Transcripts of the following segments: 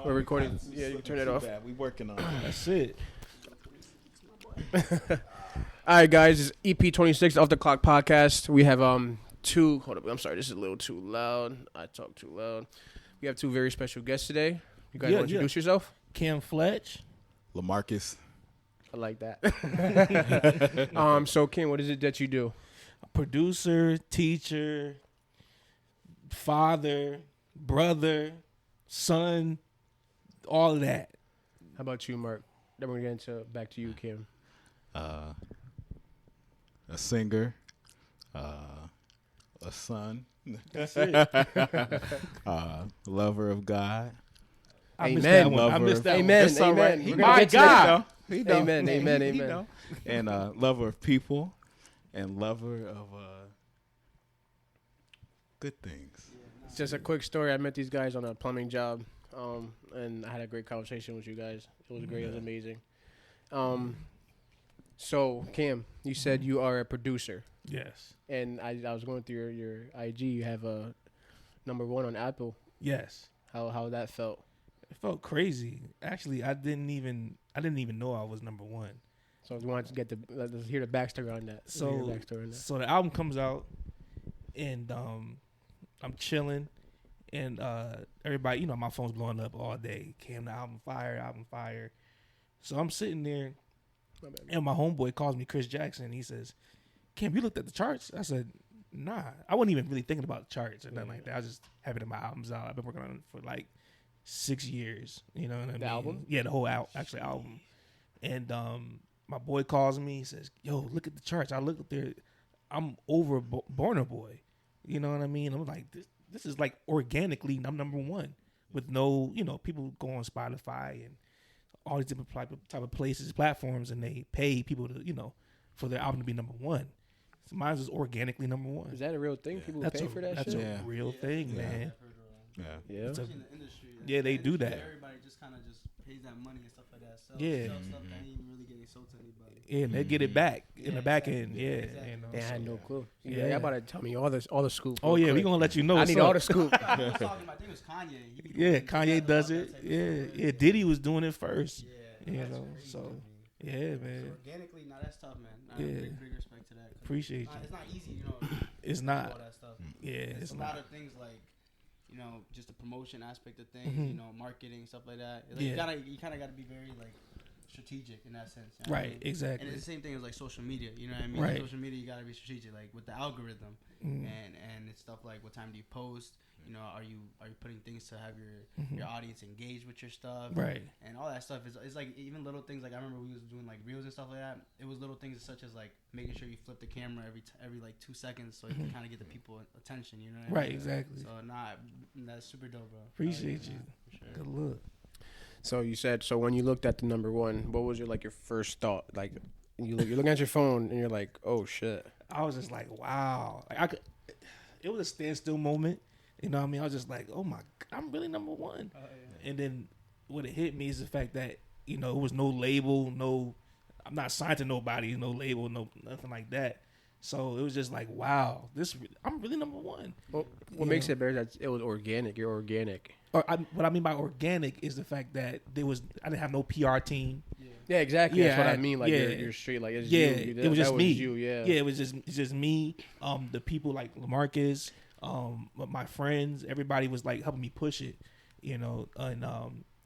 We're recording. Yeah, you can turn it off. Bad. We working on it. That's it. All right, guys. It's EP 26 Off the Clock podcast. We have two. Hold up. I'm sorry. This is a little too loud. I talk too loud. We have two very special guests today. You guys want to introduce yourself? Cam Fletch. LaMarcus. I like that. So Kim, what is it that you do? Producer, teacher, father, brother, son, all of that. How about you, Mark? Then we're going to get back to you, Kim. A singer. A son. That's it. Lover of God. I missed Amen. that one. I missed that Amen. one. It's all right. Amen. He We're know. gonna My get to that. God. He know. Amen. Amen. He Amen. know. And lover of people and lover of good things. It's just a quick story. I met these guys on a plumbing job, and I had a great conversation with you guys. It was great. It was amazing. So, Cam, you said you are a producer, Yes. and I was going through your IG. You have a #1 on Apple. Yes. How that felt? It felt crazy. Actually, I didn't even know I was #1. So we wanted to get let's hear the backstory on that. So the album comes out, and I'm chilling, and everybody, my phone's blowing up all day. Cam, the album fire. So I'm sitting there, and my homeboy calls me Chris Jackson. He says, "Cam, you looked at the charts?" I said, "Nah." I wasn't even really thinking about the charts or nothing like that. I was just happy that my album's out. I've been working on it for like 6 years. You know what I mean? The album? Yeah, the whole album. And my boy calls me. He says, "Yo, look at the charts." I look up there. I'm over Burna Boy. You know what I mean? I'm like, this is like organically, I'm #1 with no, people go on Spotify and all these different type of places, platforms, and they pay people to, for their album to be #1. So mine is organically #1. Is that a real thing? People pay for that That's shit? a real thing, man. Yeah. Yeah. Especially in the industry. Yeah, they do that. Everybody just kind of just pays that money and stuff like that. Sell stuff that ain't even really getting sold to anybody. Yeah, and they get it back in the back end. Yeah, exactly. They had no clue. Yeah. Yeah, y'all about to tell me all the scoop. Oh yeah, we gonna let you know. I what's need up. all the scoop. I was talking about, I think it was Kanye. He be Yeah, doing Kanye stuff does about it. that type of Yeah, stuff. yeah. Diddy was doing it first. Yeah, You that's know, crazy so to me. yeah, So man. organically, that's tough, man. Yeah. Big respect to that. 'Cause Appreciate it's you. not easy, It's all not. that stuff. Yeah, It's it's a lot not. of things like, just the promotion aspect of things, Mhm. marketing, stuff like that. Like, Yeah. you kind of got to be very like strategic in that sense. You know what I Right, mean? exactly. And it's the same thing as like social media. You know what I mean? Right. Social media, you got to be strategic, like with the algorithm, Mm. and it's stuff like what time do you post? Are you putting things to have Mhm. your audience engage with your stuff? Right. And all that stuff is like even little things. Like I remember we was doing like reels and stuff like that. It was little things such as like making sure you flip the camera every like 2 seconds so you can kind of get the people attention. You know what I Right, mean? exactly. So that's super dope, bro. Appreciate you. For sure. Good look. So you said, when you looked at the #1, what was your first thought? Like you're looking at your phone and you're like, oh shit. I was just like, wow. Like it was a standstill moment. You know what I mean? I was just like, oh my, I'm really #1. And then what it hit me is the fact that, it was no label, I'm not signed to nobody, no label, nothing like that. So it was just like, wow, I'm really #1. Well, what makes it better is that it was organic. You're organic. What I mean by organic is the fact that I didn't have no PR team. Yeah, exactly. Yeah, That's what I mean. Like yeah. you're straight. Like it's Yeah, you. it was just me. You, yeah. Yeah, it's just me. The people like LaMarcus, my friends, everybody was like helping me push it, and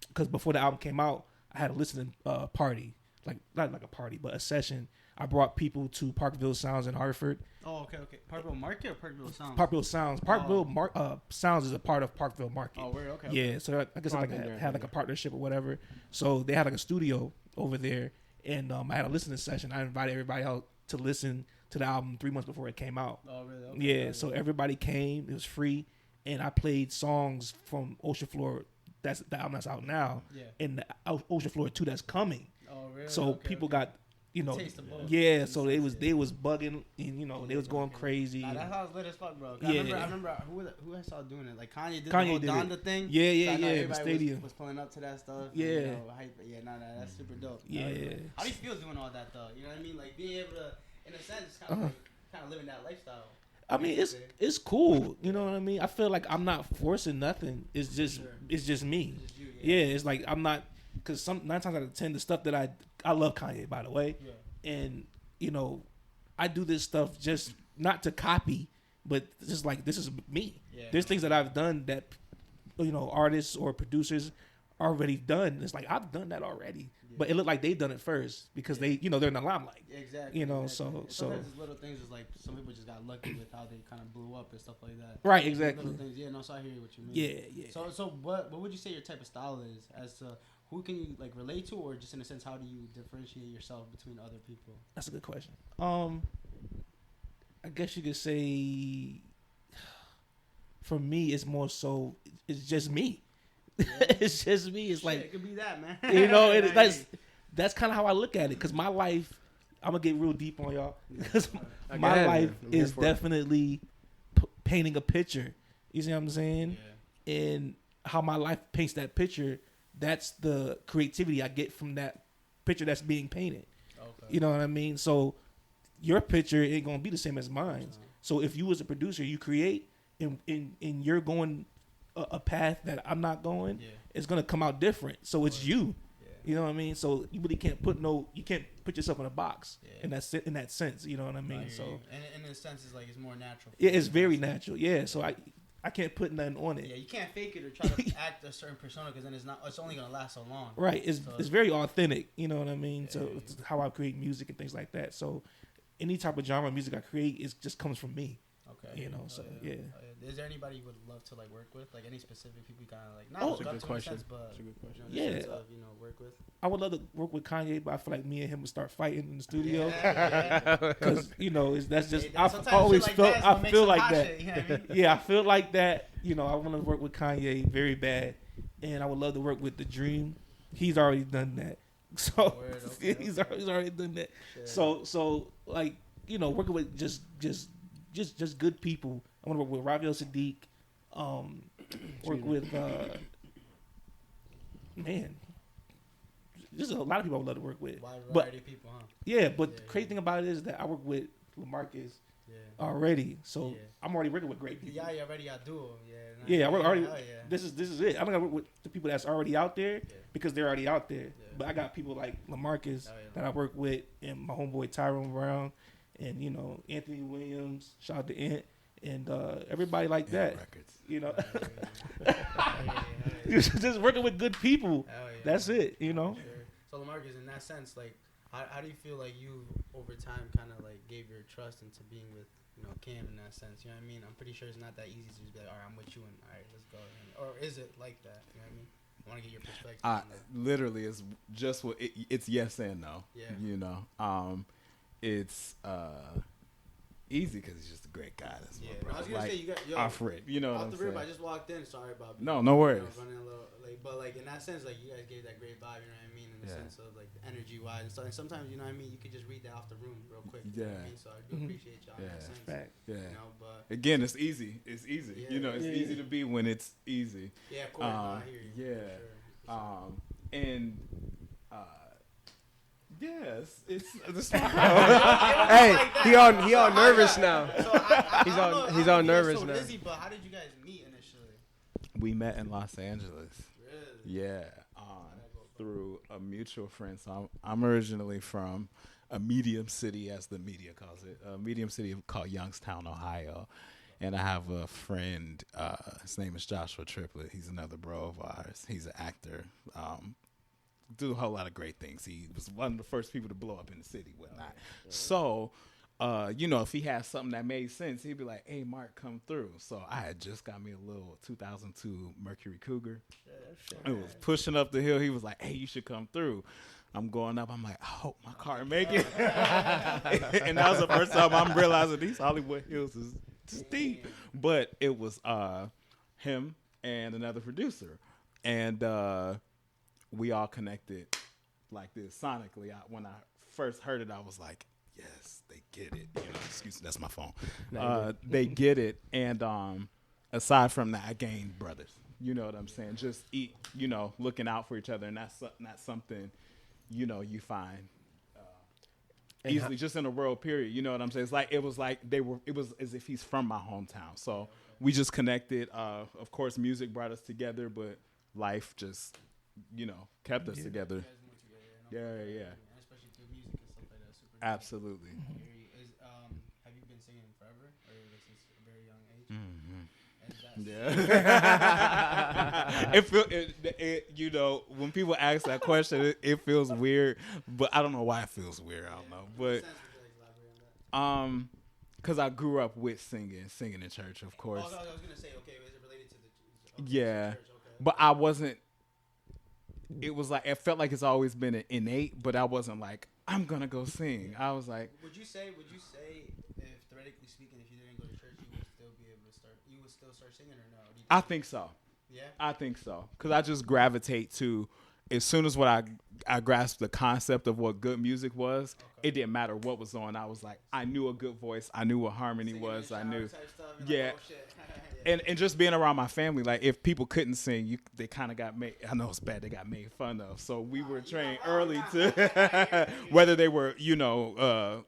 because before the album came out, I had a listening party, like not like a party, but a session. I brought people to Parkville Sounds in Hartford. Oh, okay. Parkville Market or Parkville Sounds? Parkville Sounds. Parkville Sounds is a part of Parkville Market. Oh, where? Okay. Yeah, so I guess I've been I there, had like a partnership or whatever. So they had like a studio over there, and I had a listening session. I invited everybody out to listen to the album 3 months before it came out. Oh, really? Okay. Yeah, so everybody came. It was free, and I played songs from Ocean Floor. That's the album that's out now, Yeah. and the Ocean Floor 2 that's coming. Oh, really? So Okay, people okay. got. Taste of both. Yeah, so they was bugging, and they was going crazy. Nah, that sounds lit as fuck, bro. Yeah. I remember who I saw doing it. Like Kanye did Kanye the whole did Donda thing. Yeah, So I know the everybody stadium. was pulling up to that stuff. Yeah. And, hype. Yeah, that's super dope. Yeah. How do you feel doing all that though? You know what I mean? Like being able to, in a sense, kind of living that lifestyle. I mean, it's cool. You know what I mean? I feel like I'm not forcing nothing. It's just me. Just you, Yeah, it's like I'm not, because 9 times out of 10 the stuff that I love Kanye, by the way, and you know, I do this stuff just not to copy, but just like this is me. There's things that I've done that, you know, artists or producers already done. It's like I've done that already, but it looked like they've done it first because they, you know, they're in the limelight. Exactly. You know, exactly. so sometimes it's little things is like some people just got lucky with how they kind of blew up and stuff like that. Right. Exactly. Little things. Yeah. No. So I hear what you mean. Yeah. So what would you say your type of style is as to who can you like relate to, or just in a sense, how do you differentiate yourself between other people? That's a good question. I guess you could say, for me, it's more so it's just me. Yeah. It's just me. It's like it could be that, man. You know, that's kind of how I look at it. Because my life, I'm gonna get real deep on y'all. Because my life is definitely painting a picture. You see what I'm saying? Yeah. And how my life paints that picture. That's the creativity I get from that picture that's being painted. Okay. You know what I mean? So your picture ain't gonna be the same as mine. So if you as a producer, you create and you're going a path that I'm not going, it's gonna come out different. So it's you. Yeah. You know what I mean? So you really can't put yourself in a box in that sense. You know what I mean? So and in a sense, it's like it's more natural. Yeah, it's very natural. Yeah. So I can't put nothing on it. Yeah, you can't fake it or try to act a certain persona because then it's only gonna last so long. Right. It's very authentic. You know what I mean? Yeah, so it's how I create music and things like that. So any type of genre of music I create just comes from me. Okay. You know. So yeah. Is there anybody you would love to like work with? Like any specific people you kind of like? Not that's a good question. Sense, but that's a good question. Work with. I would love to work with Kanye, but I feel like me and him would start fighting in the studio. Because that's just I always felt I feel like that. Shit, you know what I mean? Yeah, I feel like that. You know, I want to work with Kanye very bad, and I would love to work with The Dream. He's already done that. So he's already done that. Sure. So like working with just good people. I want to work with Raviel Sadiq. Work with there's a lot of people I would love to work with. Wide variety of people, huh? Yeah, but the crazy thing about it is that I work with LaMarcus already, so I'm already working with great people. Yeah, you already got duo. I work already. This is it. I'm gonna work with the people that's already out there because they're already out there. Yeah. But I got people like LaMarcus that I work with, and my homeboy Tyrone Brown, and Anthony Williams. Shout out to Ant. And everybody like that, records. Just working with good people. That's it, Sure. So LaMarcus, in that sense, like, how do you feel like you over time kind of like gave your trust into being with Cam in that sense? You know what I mean? I'm pretty sure it's not that easy to just be like, all right, I'm with you, and all right, let's go. Or is it like that? You know what I mean? I want to get your perspective. Literally, it's just it's yes and no. Yeah. It's easy because he's just a great guy. That's I was gonna say you got off rip. You know what I'm saying? I just walked in. Sorry about no worries. Running a little late, but like in that sense, like you guys gave that great vibe. You know what I mean? In the sense of like energy wise and stuff. And sometimes you know what I mean. You could just read that off the room real quick. You know what I mean? So I do appreciate y'all in that sense. Fact. Yeah. But again, it's easy. It's easy. Yeah, it's easy to be when it's easy. Yeah, of course. I hear you. Yeah. Sure. And. Yes, it's hey, he all nervous now. He's all nervous now. Busy, but how did you guys meet initially? We met in Los Angeles. Really? Yeah, through a mutual friend. So I'm originally from a medium city, as the media calls it, a medium city called Youngstown, Ohio. And I have a friend. His name is Joshua Triplett. He's another bro of ours. He's an actor. Do a whole lot of great things. He was one of the first people to blow up in the city, whatnot. So, if he had something that made sense, he'd be like, "Hey, Mark, come through." So I had just got me a little 2002 Mercury Cougar. It was pushing up the hill. He was like, "Hey, you should come through." I'm going up. I'm like, I hope my car make it. And that was the first time I'm realizing these Hollywood hills is steep. But it was him and another producer, and we all connected like this sonically. When I first heard it, I was like, yes, they get it. Excuse me, that's my phone. They get it. And aside from that, I gained brothers. You know what I'm saying? Just looking out for each other. And that's not something, you find easily just in a world period. You know what I'm saying? It was as if he's from my hometown. So we just connected. Of course, music brought us together, but life just kept us together. Yeah. Especially through music and stuff like that. Super. Absolutely. Have you been singing forever, or since a very young age? Yeah. When people ask that question, it feels weird, but I don't know why it feels weird. I don't know, but because I grew up with singing in church, of course. Oh, I was gonna say, okay, is it related to the yeah, church? Okay. but I wasn't. It was like it felt like it's always been an innate, but I wasn't like I'm gonna go sing. I was like, would you say, if theoretically speaking, if you didn't go to church, you would still be able to start? You would still start singing, or no? I think so. Yeah. I think so, because I just gravitate to. As soon as I grasped the concept of what good music was, it didn't matter what was on. I was like, I knew a good voice. I knew what harmony was. I knew, yeah. Like, oh, shit. And just being around my family, like if people couldn't sing, they kind of got made. I know it's bad. They got made fun of. So we were trained early to whether they were,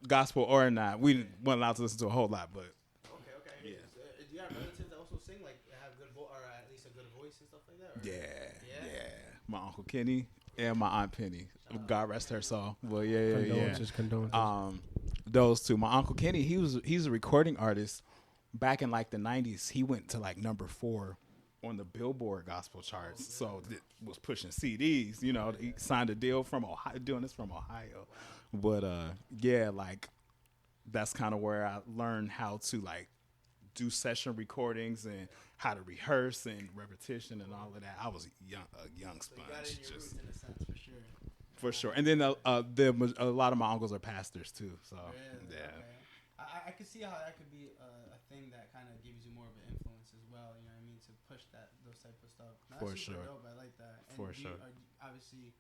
gospel or not. We weren't allowed to listen to a whole lot, but okay. Yeah. Do you have relatives that also sing, like have good or at least a good voice and stuff like that? Or? Yeah. My Uncle Kenny and my Aunt Penny. God rest her soul. Well, yeah. Condolences. Those two. My Uncle Kenny, he's a recording artist. Back in like the 90s, he went to like number 4 on the Billboard gospel charts. So it was pushing CDs. He signed a deal from Ohio, doing this from Ohio. But like that's kind of where I learned how to like do session recordings and how to rehearse and repetition and all of that. I was a young sponge. So you got it in your roots in a sense, for sure. And then a lot of my uncles are pastors too. So really? yeah. Okay. I could see how that could be a thing that kind of gives you more of an influence as well. You know what I mean? To push those type of stuff. That's for super sure. Dope. I like that. And for sure. Obviously,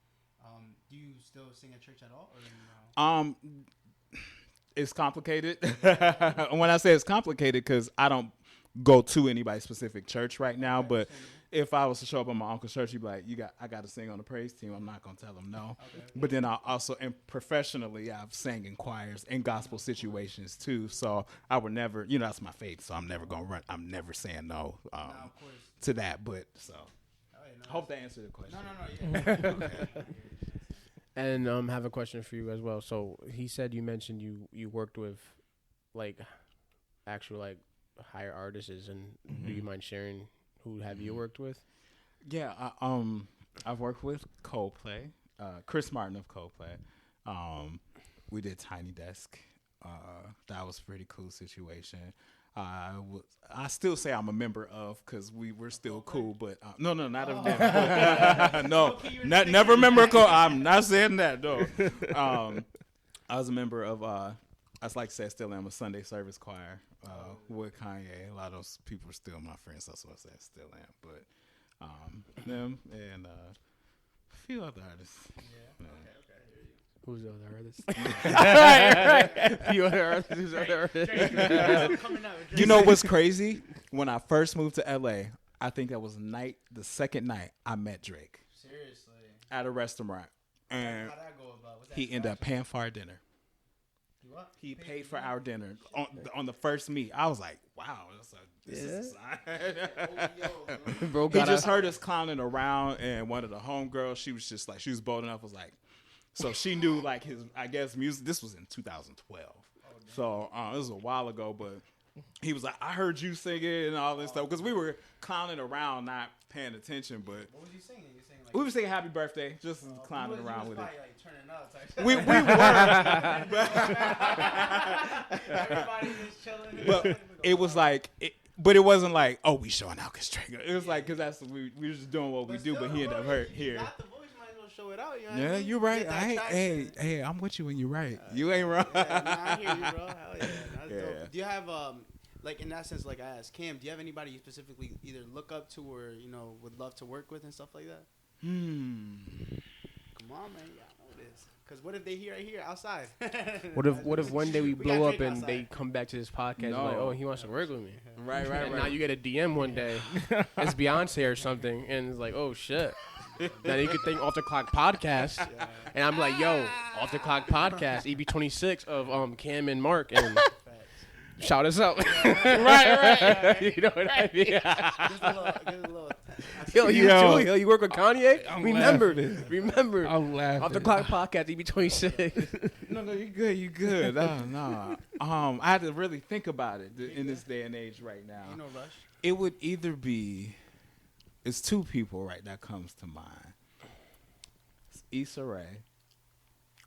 do you still sing at church at all, or no? It's complicated. When I say it's complicated, because I don't go to anybody's specific church right now, but if I was to show up at my uncle's church, he'd be like, I got to sing on the praise team. I'm not going to tell him no. Okay. But then I also, and professionally, I've sang in choirs and gospel situations too. So I would never, that's my faith. So I'm never going to run. I'm never saying no to that. But so hope that answered the question. No. Yeah. Okay. And have a question for you as well. So he said you mentioned you worked with like actual like higher artists, and do you mind sharing who have you worked with? Yeah, I've worked with Coldplay, Chris Martin of Coldplay. We did Tiny Desk. That was a pretty cool situation. I still say I'm a member of, because we were still cool, but no, not of them. No, never member of Coldplay. I'm not saying that, no. I was a member of, I like to say I still am, a Sunday service choir with Kanye. A lot of those people are still my friends. That's what I say I still am. But them and a few other artists. Yeah. Okay. Who's the other artist? Right. You other artists. Who's the other artist? You know what's crazy? When I first moved to LA, I think that was the second night I met Drake. Seriously. At a restaurant. And how'd that go about? he ended up paying for our dinner. He paid for our dinner on the first meet. I was like, wow, this is a sign. Bro, he just heard us clowning around, and one of the homegirls, she was just like, she was bold enough, was like, so she knew like his, I guess, music. This was in 2012. So it was a while ago, but he was like, I heard you singing and all this stuff, because we were clowning around, not paying attention. But what was you singing? Like, we were singing Happy Birthday, just clowning around with it. Like, turning up, type we were. Everybody just chilling. But it was like, but it wasn't like, oh, we showing out because Drake. It was like, because that's we were just doing what we do, but he ended up here. Show it out, you know what I mean? You're right. Hey, I'm with you when you're right. You ain't wrong. I hear you, bro. Hell yeah. That's dope. Do you have like in that sense, like I asked Cam, do you have anybody you specifically either look up to or would love to work with and stuff like that? Come on, man. Yeah, I know this. Because what if they hear outside? What if one day we blow up and they come back to this podcast like, oh, he wants to work with me? Right. And now you get a DM one day, it's Beyonce or something, and it's like, oh shit. Then you could think Off the Clock Podcast, and I'm like, yo, Off the Clock Podcast, EP26 of Cam and Mark, and shout us out. Right. You know what I mean? Just a little Yo, you too. Yo, you work with Kanye. I'm Remember. I'm laughing. Off the Clock podcast, EP26. No, you good. No. I had to really think about it in this day and age right now. Ain't no rush. It would either be, it's two people right that comes to mind. It's Issa Rae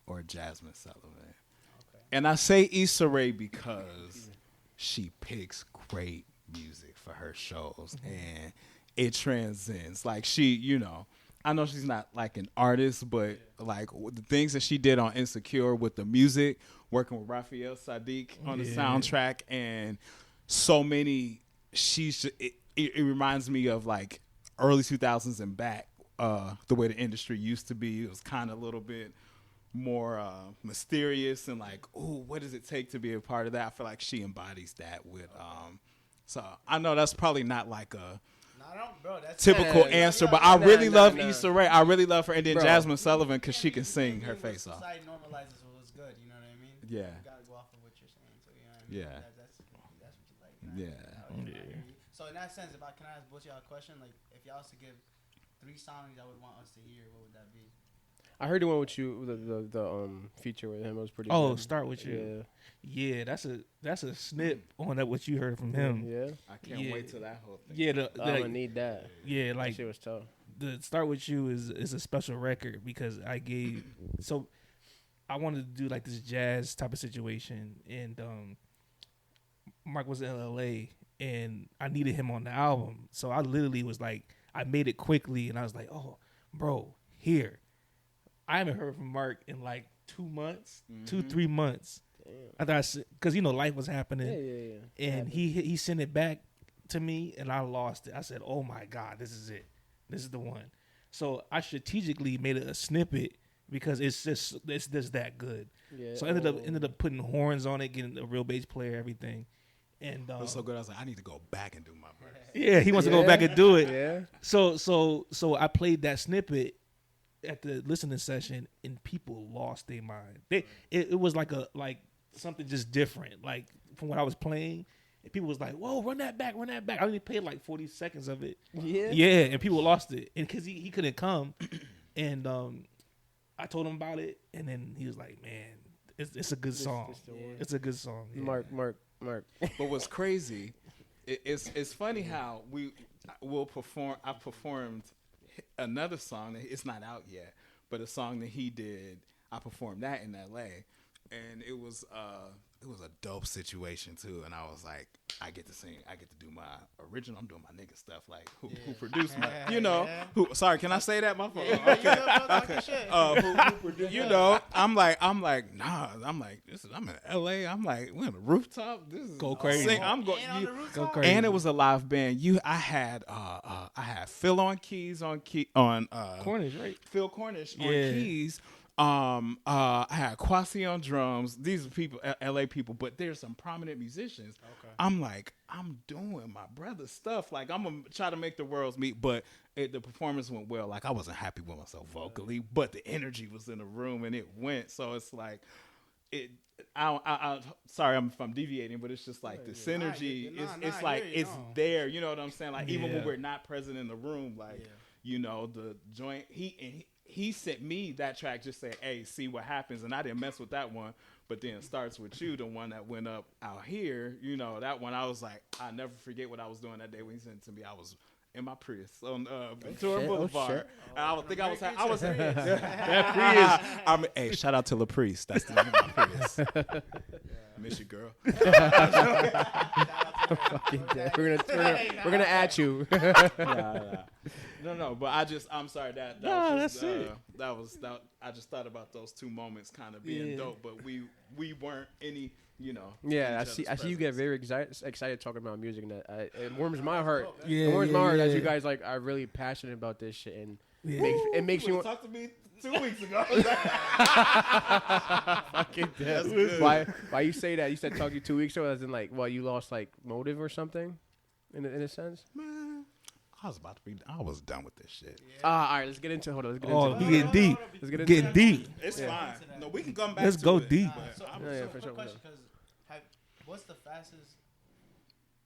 or Jasmine Sullivan. Okay. And I say Issa Rae because she picks great music for her shows and it transcends. Like she, I know she's not like an artist, but like the things that she did on Insecure with the music, working with Raphael Sadiq on the soundtrack, and so many. It reminds me of like early 2000s and back, the way the industry used to be. It was kind of a little bit more mysterious and like, ooh, what does it take to be a part of that? I feel like she embodies that with. So I know that's probably not like a that's typical answer, but I really love Issa Rae. I really love her, and then Jasmine Sullivan because she can sing her face off. Society normalizes what was good. You know what I mean? Yeah. You gotta go off of what you're saying. So you know what I mean? Yeah. That's what you like. Yeah. So in that sense, can I ask both y'all a question? Like, if y'all was to give 3 songs y'all would want us to hear, what would that be? I heard the one with you, the feature with him. It was pretty. Oh, good. Start With You. Yeah, that's a snip on that what you heard from him. Yeah, I can't wait till that whole thing. Yeah, I'm gonna need that. Yeah, like that shit was tough. The Start With You is a special record because I wanted to do like this jazz type of situation, and Mark was in LA, and I needed him on the album, so I literally was like, I made it quickly, and I was like, oh, bro, here. I haven't heard from Mark in like 2 months, 2-3 months. Damn. I thought, because life was happening, and he sent it back to me, and I lost it. I said, "Oh my God, this is it. This is the one." So I strategically made it a snippet because it's just that good. Yeah. So I ended up putting horns on it, getting a real bass player, everything, and it was so good. I was like, I need to go back and do my verse. Yeah, he wants to go back and do it. Yeah. So I played that snippet at the listening session, and people lost their mind. It was like something just different, like from what I was playing. And people was like, "Whoa, run that back!" I only played like 40 seconds of it. Yeah, and people lost it, and because he couldn't come, and I told him about it, and then he was like, "Man, it's a good song. It's a good song." Yeah. Mark. But what's crazy, it's funny how will perform. I performed another song that it's not out yet, but a song that he did, I performed that in LA, and it was a dope situation too. And I was like, I get to sing, I get to do my original. I'm doing my nigga stuff, like who produced my, who? Sorry, can I say that? My fault. Who I'm like, nah. I'm like, I'm in LA. I'm like, we're on the rooftop. This is go crazy. I'm going go crazy. And it was a live band. I had Phil on keys on Cornish, right? Phil Cornish on keys. I had Kwasi on drums. These are people, LA people, but there's some prominent musicians. Okay. I'm like, I'm doing my brother's stuff. Like, I'm gonna try to make the worlds meet, but the performance went well. Like, I wasn't happy with myself vocally, but the energy was in the room and it went. So it's like, sorry if I'm deviating, but it's just like the synergy. It's like it's there. You know what I'm saying? Like even when we're not present in the room, like the joint. He sent me that track, just said, "Hey, see what happens," and I didn't mess with that one. But then Starts With You, the one that went up out here, that one, I was like, I never forget what I was doing that day when he sent it to me. I was in my Prius on Ventura Boulevard. I was hey, shout out to La Prius. That's the name of my Prius. Miss you, girl. We're gonna at you. No, but I'm sorry that was that. I just thought about those two moments kind of being dope, but we weren't any. Yeah, I see you get very excited talking about music, and that it warms my heart. It warms my heart that you guys are really passionate about this shit, and it makes you talk to me 2 weeks ago. Fucking dead. Why you say that? You said talk to you 2 weeks ago, as in like, you lost like motive or something, in a sense. Man, I was done with this shit. All right, let's get into it. Let's get into it. We getting deep. Let's get into getting it. deep. It's fine. No, we can come back. Let's to go it. deep. For sure. Question, because what's the fastest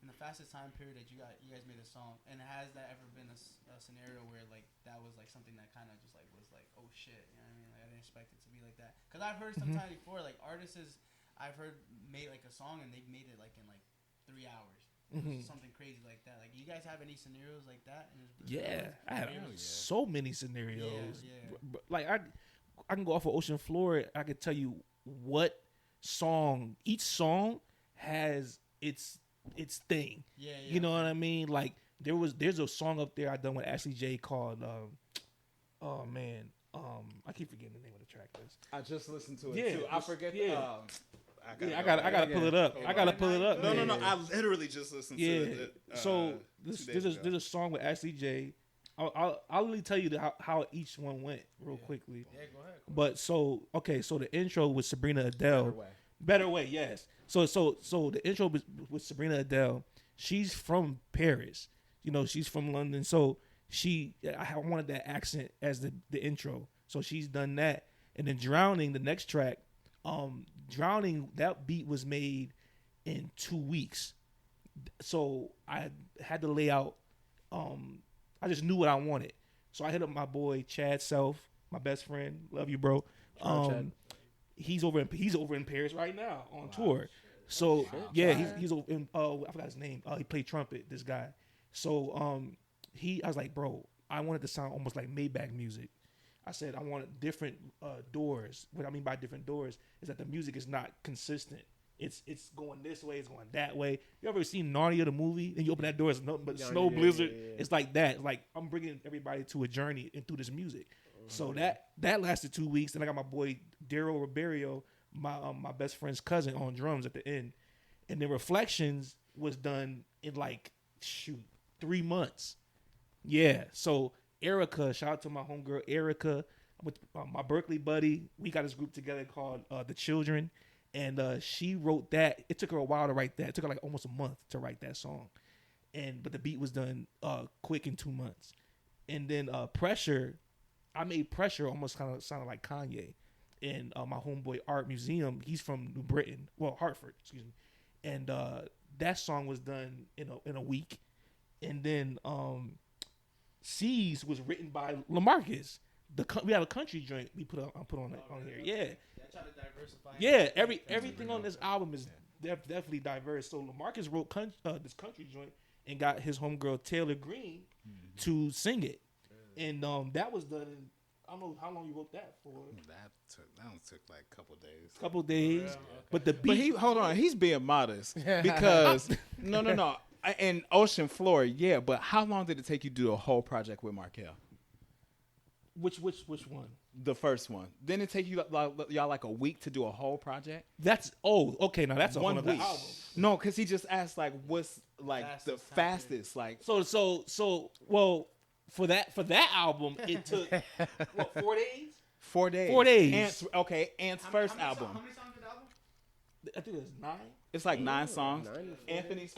in the fastest time period that you guys made a song, and has that ever been a scenario where like that was like something that kind of just like was like, oh shit, you know what I mean? Like I didn't expect it to be like that. Cause I've heard sometimes before like I've heard made like a song and they've made it like in like 3 hours. Something crazy like that. Like, you guys have any scenarios like that? Yeah, I have so many scenarios. Yeah. Like I can go off of Ocean Floor. I can tell you what song. Each song has its thing. Yeah. You know what I mean? Like there's a song up there I done with Ashley J called oh man, I keep forgetting the name of the track list. I just listened to it too. I forget. I gotta pull it up. I gotta pull it up. No. I literally just listened to it. So there's a song with Ashley J. I'll really tell you how each one went real quickly. Yeah, go ahead. But so the intro with Sabrina Adele. Better Way, yes. So the intro with Sabrina Adele. She's from Paris. You know, she's from London. So I wanted that accent as the intro. So she's done that. And then Drowning, the next track, Drowning, that beat was made in 2 weeks. So I had to lay out, I just knew what I wanted. So I hit up my boy Chad Self, my best friend. Love you, bro. He's over in Paris right now on tour. So he's over in I forgot his name. He played trumpet, this guy. So I was like, bro, I wanted to sound almost like Maybach music. I said I wanted different doors. What I mean by different doors is that the music is not consistent. It's going this way, it's going that way. You ever seen Narnia the movie? And you open that door, it's nothing but snow blizzard. Yeah. It's like that. It's like I'm bringing everybody to a journey and through this music. So that lasted 2 weeks. Then I got my boy Daryl Ribeiro, my best friend's cousin, on drums at the end. And then Reflections was done in 3 months. Yeah. So Erica, shout out to my homegirl Erica, with my Berkeley buddy. We got this group together called The Children, and she wrote that. It took her a while to write that. It took her like almost a month to write that song, but the beat was done quick in 2 months. And then Pressure, I made Pressure almost kind of sounded like Kanye. And my homeboy Art Museum, he's from New Britain, Hartford, excuse me, and that song was done in a week. And then Seas was written by LaMarcus. We have a country joint we put on here. Yeah. Try to diversify. Yeah, everything on this album is definitely diverse. So LaMarcus wrote this country joint and got his homegirl Taylor Green to sing it. And that was done in, I don't know how long you wrote that for. That took like a couple days. Yeah, okay. But the beat. But hold on, he's being modest because no. And Ocean Floor, but how long did it take you to do a whole project with Markel? Which one? The first one. Didn't it take you y'all like a week to do a whole project? That's okay. Now that's a whole other album. No, because he just asked like what's like the fastest like. So for that album it took 4 days. 4 days. 4 days. Ant's first album. How many songs did the album? I think it was 9. It's like 9 songs. Anthony's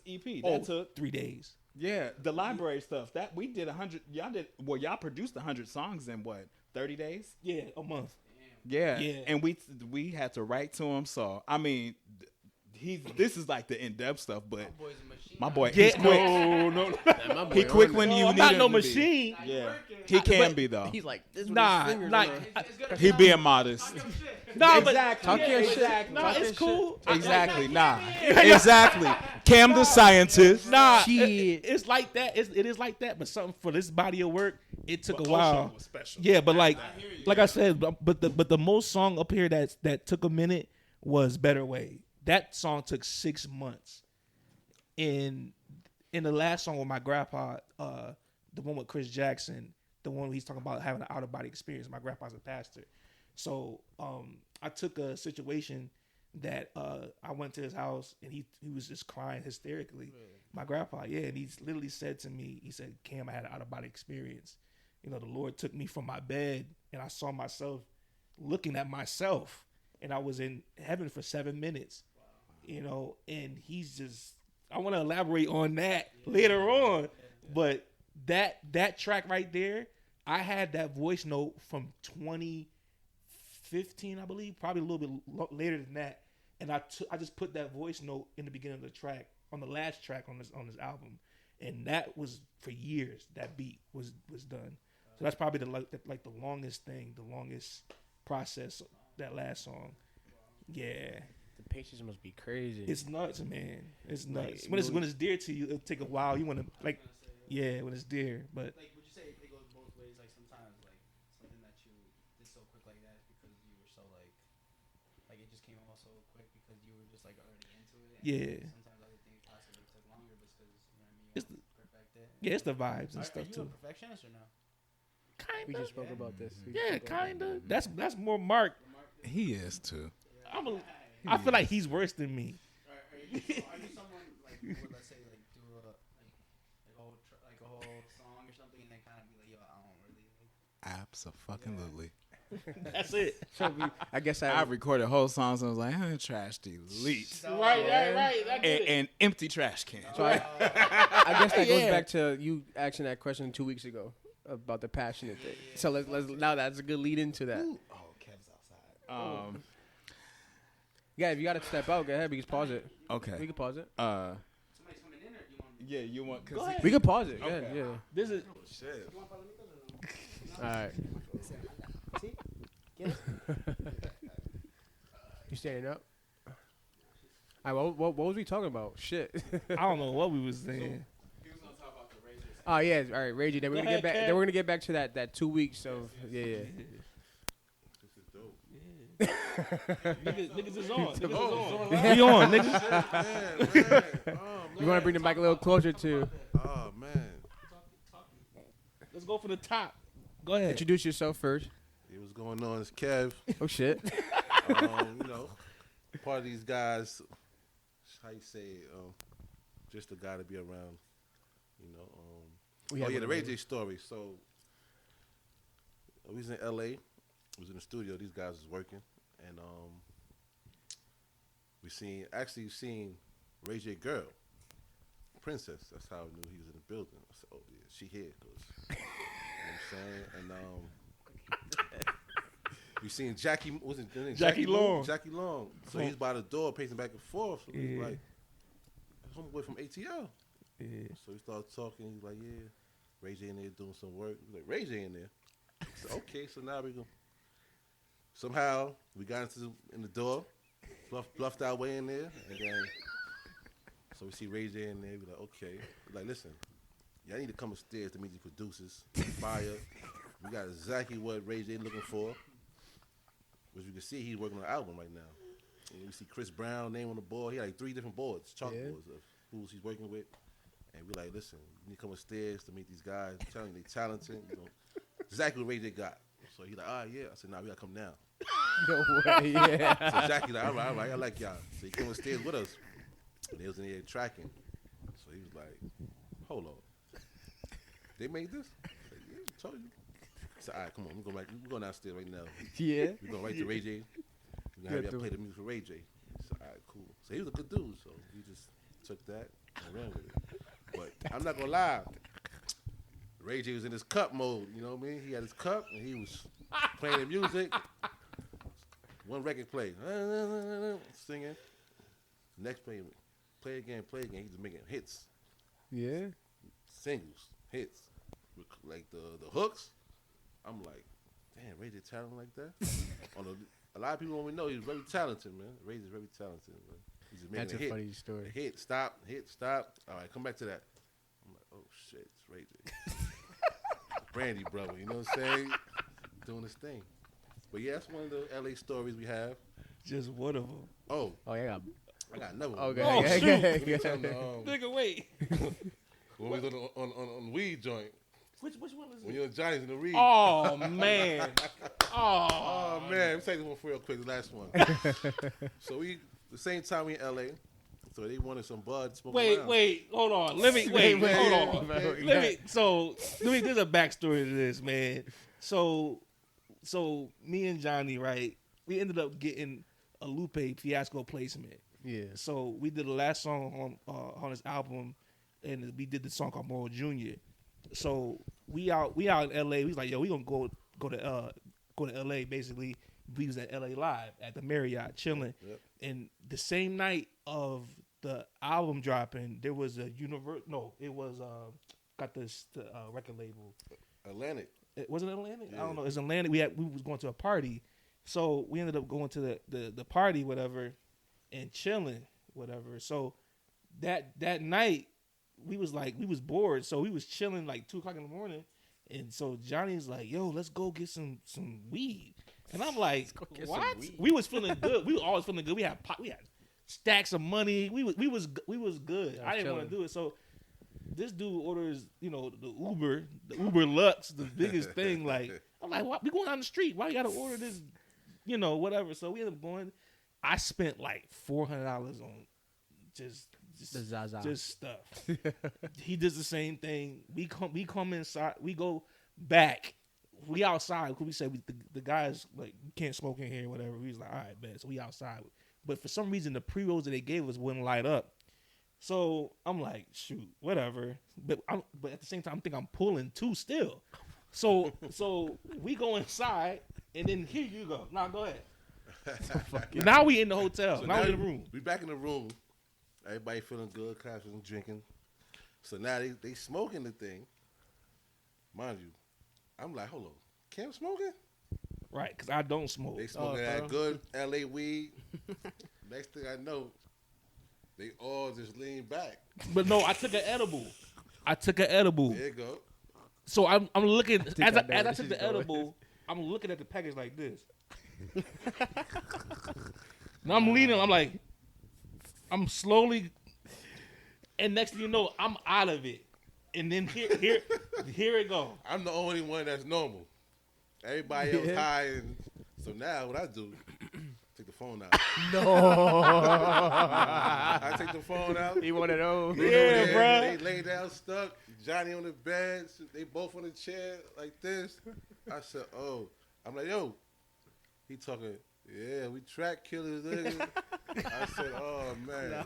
EP that took 3 days. Yeah, the library stuff that we did 100. Y'all produced 100 songs in what 30 days? Yeah, a month. Yeah, and we had to write to him. So I mean, this is like the in-depth stuff, but my boy, he's quick. No. He quick when you need him. Not no machine. Yeah, he can be though. He's like, this he being modest. Nah, exactly. But talk your shit. Nah, it's cool. Exactly. Exactly. Cam the scientist. Nah, it's like that. It is like that. But something for this body of work, it took a while. Was special. Yeah, but like I said, but the most song up here that took a minute was Better Way. That song took 6 months. In the last song with my grandpa, the one with Chris Jackson, the one he's talking about having an out of body experience. My grandpa's a pastor. So I took a situation that I went to his house and he was just crying hysterically. Really? My grandpa, and he literally said to me, he said, Cam, I had an out-of-body experience. The Lord took me from my bed and I saw myself looking at myself and I was in heaven for 7 minutes. Wow. And he's just, I want to elaborate on that later on. But that track right there, I had that voice note from 2015, I believe, probably a little bit later than that. And I just put that voice note in the beginning of the track on the last track on this album, and that was for years. That beat was done. So that's probably the longest thing, the longest process. That last song, yeah. The patience must be crazy. It's nuts, man. It's nuts. Like, When it's dear to you, it'll take a while. You want to when it's dear, but Like, would you say it goes both ways? Like sometimes, like something that you did so quick like that is because you were so like it just came out so quick because you were just like already into it. Yeah. Sometimes other things possibly took longer because you know what I mean. It's Perfect it. yeah, it's the vibes and stuff Are you too. a perfectionist or no? We Kinda. just spoke about this. Yeah, kinda. That's more Mark. He is too. I feel like he's worse than me. Are you someone like who would, let's say, like do a whole song or something and then kind of be like, yo, I don't really like. Abso-fucking-lutely. That's it. I guess I recorded whole songs and I was like, trash delete. Right. I get it. And empty trash can. So I guess that goes back to you asking that question 2 weeks ago about the passionate thing. So let's now that's a good lead into that. Oh, Kev's outside. Yeah, if you got to step out, go ahead. We can pause it. Okay. We can pause it. Somebody's coming in or do you want me? Yeah, you want? Go ahead. We can pause it. Okay. Yeah. This is Shit. You want palomitas or no? All right. See? Get it? You standing up? All right. What was we talking about? Shit. I don't know what we was saying. He was gonna talk about the Rangers. Oh yeah. All right, Ragey. Then we're Go gonna get ahead, back. Kev. Then we're gonna get back to that 2 weeks of yeah. This is dope. Niggas is on. Niggas is Oh, on. We on, niggas. Man. Oh, You want to bring the mic a little closer to oh man. Let's go for the top. Go ahead. introduce yourself first. Hey, what's going on? It's Kev. Oh shit. You know, part of these guys. How you say it? Just a guy to be around. You know. We have The one Ray of J story. So we was in L.A. We was in the studio. These guys was working, and we seen Ray J girl, Princess. That's how I knew he was in the building. I said, "Oh yeah, she here." 'Cause, you know what I'm saying? And we seen Jackie. Was it her name? Jackie Long. Jackie Long. So he's by the door, pacing back and forth. So he's Yeah. like, "Homeboy from ATL." Yeah. So we started talking. He's like, "Yeah, Ray J in there doing some work." He's like, "Ray J in there." I said, "Okay." So now we go. Somehow we got in the door, bluffed our way in there, and then so we see Ray J in there. We're like, "Okay." We're like, "Listen, y'all need to come upstairs to meet the producers. Fire. We got exactly what Ray J looking for." As you can see, he's working on an album right now. And we see Chris Brown name on the board. He had like 3 different boards, chalkboards of who he's working with. And we're like, "Listen, you need to come upstairs to meet these guys. I'm telling you, they're talented. You know, exactly what Ray J got." So he's like, "Yeah." I said, "Nah, we gotta come now." No way. Yeah. So Jackie like, all right, I like y'all. So he came upstairs with us. And they was in there tracking. So he was like, "Hold on. They made this?" I said, "Yeah, I told you." He said, "All right, come on, we're going downstairs right now. Yeah. We're going right to Ray J. We're gonna have y'all play the music for Ray J." So, all right, cool. So he was a good dude, so we just took that and ran with it. But I'm not gonna lie, Ray J was in his cup mode, you know what I mean? He had his cup and he was playing the music. One record play, singing. Next play again. He's just making hits, Yeah. singles, hits. Like the hooks. I'm like, damn, Ray J talented like that? A lot of people don't even know he's very talented, man. Ray J's very talented, man. He's just making That's a hit. funny story. Hit, stop. All right, come back to that. I'm like, oh shit, it's Ray J. Brandy brother, you know what I'm saying? Doing his thing. But yeah, that's one of the LA stories we have. Just one of them. Oh, Oh yeah. I got another one. Okay. Oh, shoot. Let me tell you, Nigga, wait. when we was on the weed joint, Which one is when it? you and Johnny's in the weed. Oh man. Oh. Oh man, let me tell you this one for real quick. The last one. So the same time we in LA, so they wanted some bud. Smoke around. Wait. Hold on. Let me hold on. Okay. There's a backstory to this, man. So me and Johnny, right? We ended up getting a Lupe Fiasco placement. Yeah. So we did the last song on his album, and we did the song called Moral Junior. So we out in LA. We was like, yo, we gonna go to LA. Basically, we was at LA Live at the Marriott chilling. Yep. And the same night of the album dropping, there was a it was got this record label. Atlantic. Was it Atlantic? Yeah. I don't know. It's Atlantic. We was going to a party, so we ended up going to the party, whatever, and chilling, whatever. So that night we was bored, so we was chilling like 2:00 in the morning, and so Johnny's like, "Yo, let's go get some weed," and I'm like, "What?" We was feeling good. We were always feeling good. We had stacks of money. We was good. I didn't want to do it, so. This dude orders, the Uber Lux, the biggest thing. Like, I'm like, what? We going down the street. Why you got to order this, whatever. So we ended up going. I spent like $400 on just stuff. He does the same thing. We come inside. We go back. We outside. Because we said the guys, like, you can't smoke in here, whatever. We was like, all right, bet. So we outside. But for some reason, the pre-rolls that they gave us wouldn't light up. So I'm like, shoot, whatever. But at the same time, I'm pulling too still. So we go inside, and then here you go. Now go ahead. Now we in the hotel. So now we in the room. We back in the room. Everybody feeling good, clapping and drinking. So now they smoking the thing. Mind you, I'm like, hold on, Cam smoking? Right, because I don't smoke. They smoking that good LA weed. Next thing I know, they all just lean back. But no, I took an edible. There you go. So I'm looking as I took the edible. I'm looking at the package like this. Now I'm leaning. I'm like, I'm slowly, and next thing you know, I'm out of it. And then here it go. I'm the only one that's normal. Everybody else high, and so now what I do. Take the phone out. No. I take the phone out. He one of those. Yeah, bro. They lay down stuck. Johnny on the bed. They both on the chair like this. I said, oh. I'm like, yo. He talking, yeah, we track killers, nigga. I said, oh, man.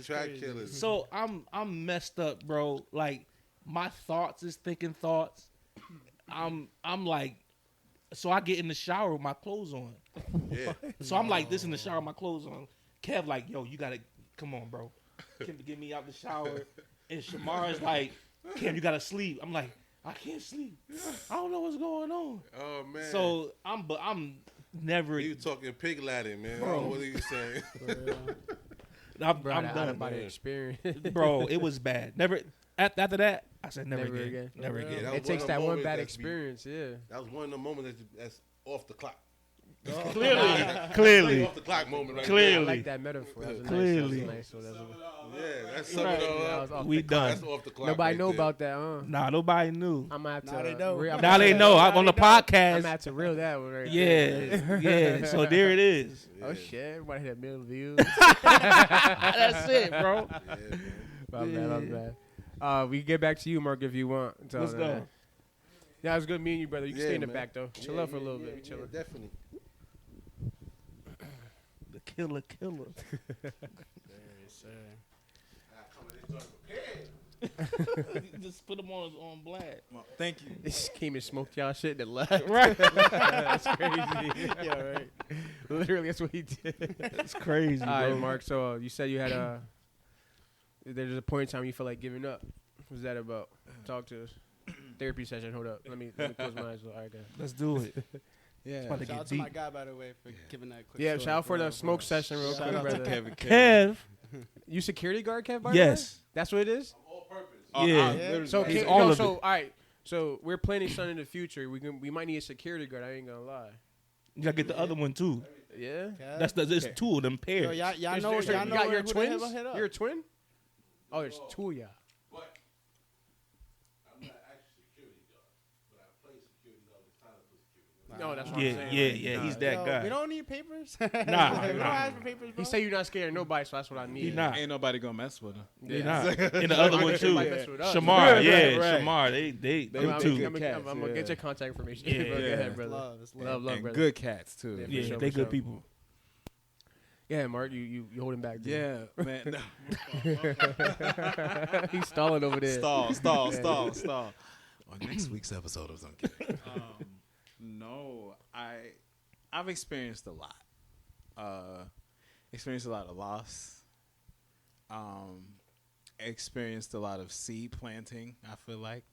Track killers. So I'm messed up, bro. Like, my thoughts is thinking thoughts. I'm like, so I get in the shower with my clothes on. Yeah. So I'm like this in the shower with my clothes on. Kev like, yo, you gotta come on, bro. Kim to get me out the shower. And Shamar's like, Cam, you gotta sleep. I'm like, I can't sleep. I don't know what's going on. Oh man. So I'm never. You talking pig Latin, man. Bro. What are you saying? I'm done by the experience. Bro, it was bad. Never after that, I said never again. Never again. Yeah, it takes that one bad experience, yeah. That was one of the moments that's off the clock. Clearly. Off the clock moment right Clearly. I like that metaphor. That was clearly. nice. Yeah, that's something We done. That's off the clock. Nobody right know there. about that, huh? Nah, nobody knew. I'm gonna have to. Now they know. Now they know. On the podcast. I'm gonna have to reel that one right Yeah, there. yeah. So there it is. Yeah. Oh shit! Everybody hit a million views. That's it, bro. Yeah, man. My bad. We can get back to you, Mark, if you want. Let's go. Yeah, it was good meeting you, brother. You can Yeah, stay in the man. back though. Chill out for a little bit. We chilling. Definitely. The killer. Just put them on blast. Well, thank you. They just came and smoked y'all shit and left. Right. That's crazy. Yeah, right. Literally, that's what he did. That's crazy, All right, bro. Mark. So you said you had there's a point in time you felt like giving up. What's that about? Talk to us. Therapy session. Hold up. Let me close my eyes. All right, guys. Let's do it. Yeah. About to Shout get out to my deep. guy, by the way, for giving that quick Yeah, story, shout out for bro, the smoke session real Shout quick, out to brother. Kev. You security guard, Kev? By the way? Yes. That's what it is. All purpose. Yeah. So He's Kev, all of so it. all right. So we're planning something in the future. We might need a security guard. I ain't gonna lie. You gotta get the other one too. Yeah. Yeah. There's two of them pairs. Yo, y'all There's- know, there's- y'all you know got your who the twins. hell hit up. You're a twin. Oh, there's two of y'all. But I'm not actually security guard, but I play security guard the time I play security guard. No, that's what I'm saying. Yeah. He's that Yo, guy. We don't need papers. Nah, we don't nah. ask for papers, bro. He said you're not scared of nobody, so that's what I need. He not. Ain't nobody gonna mess with him. He not. And the other one too. Might mess with us. Shamar, Right, yeah, right. Shamar. They I'm too. good cats, gonna yeah. get your contact information. Yeah. Bro, go Yeah. ahead, brother. Love, it's love. Love, And brother. good cats too. Yeah. Yeah, sure, they for good sure. people. Yeah, Mark, you holding back. Dude. Yeah, man. He's stalling over there. Stall. On next week's episode of I'm kidding. No, I've experienced a lot. Experienced a lot of loss. Experienced a lot of seed planting, I feel like,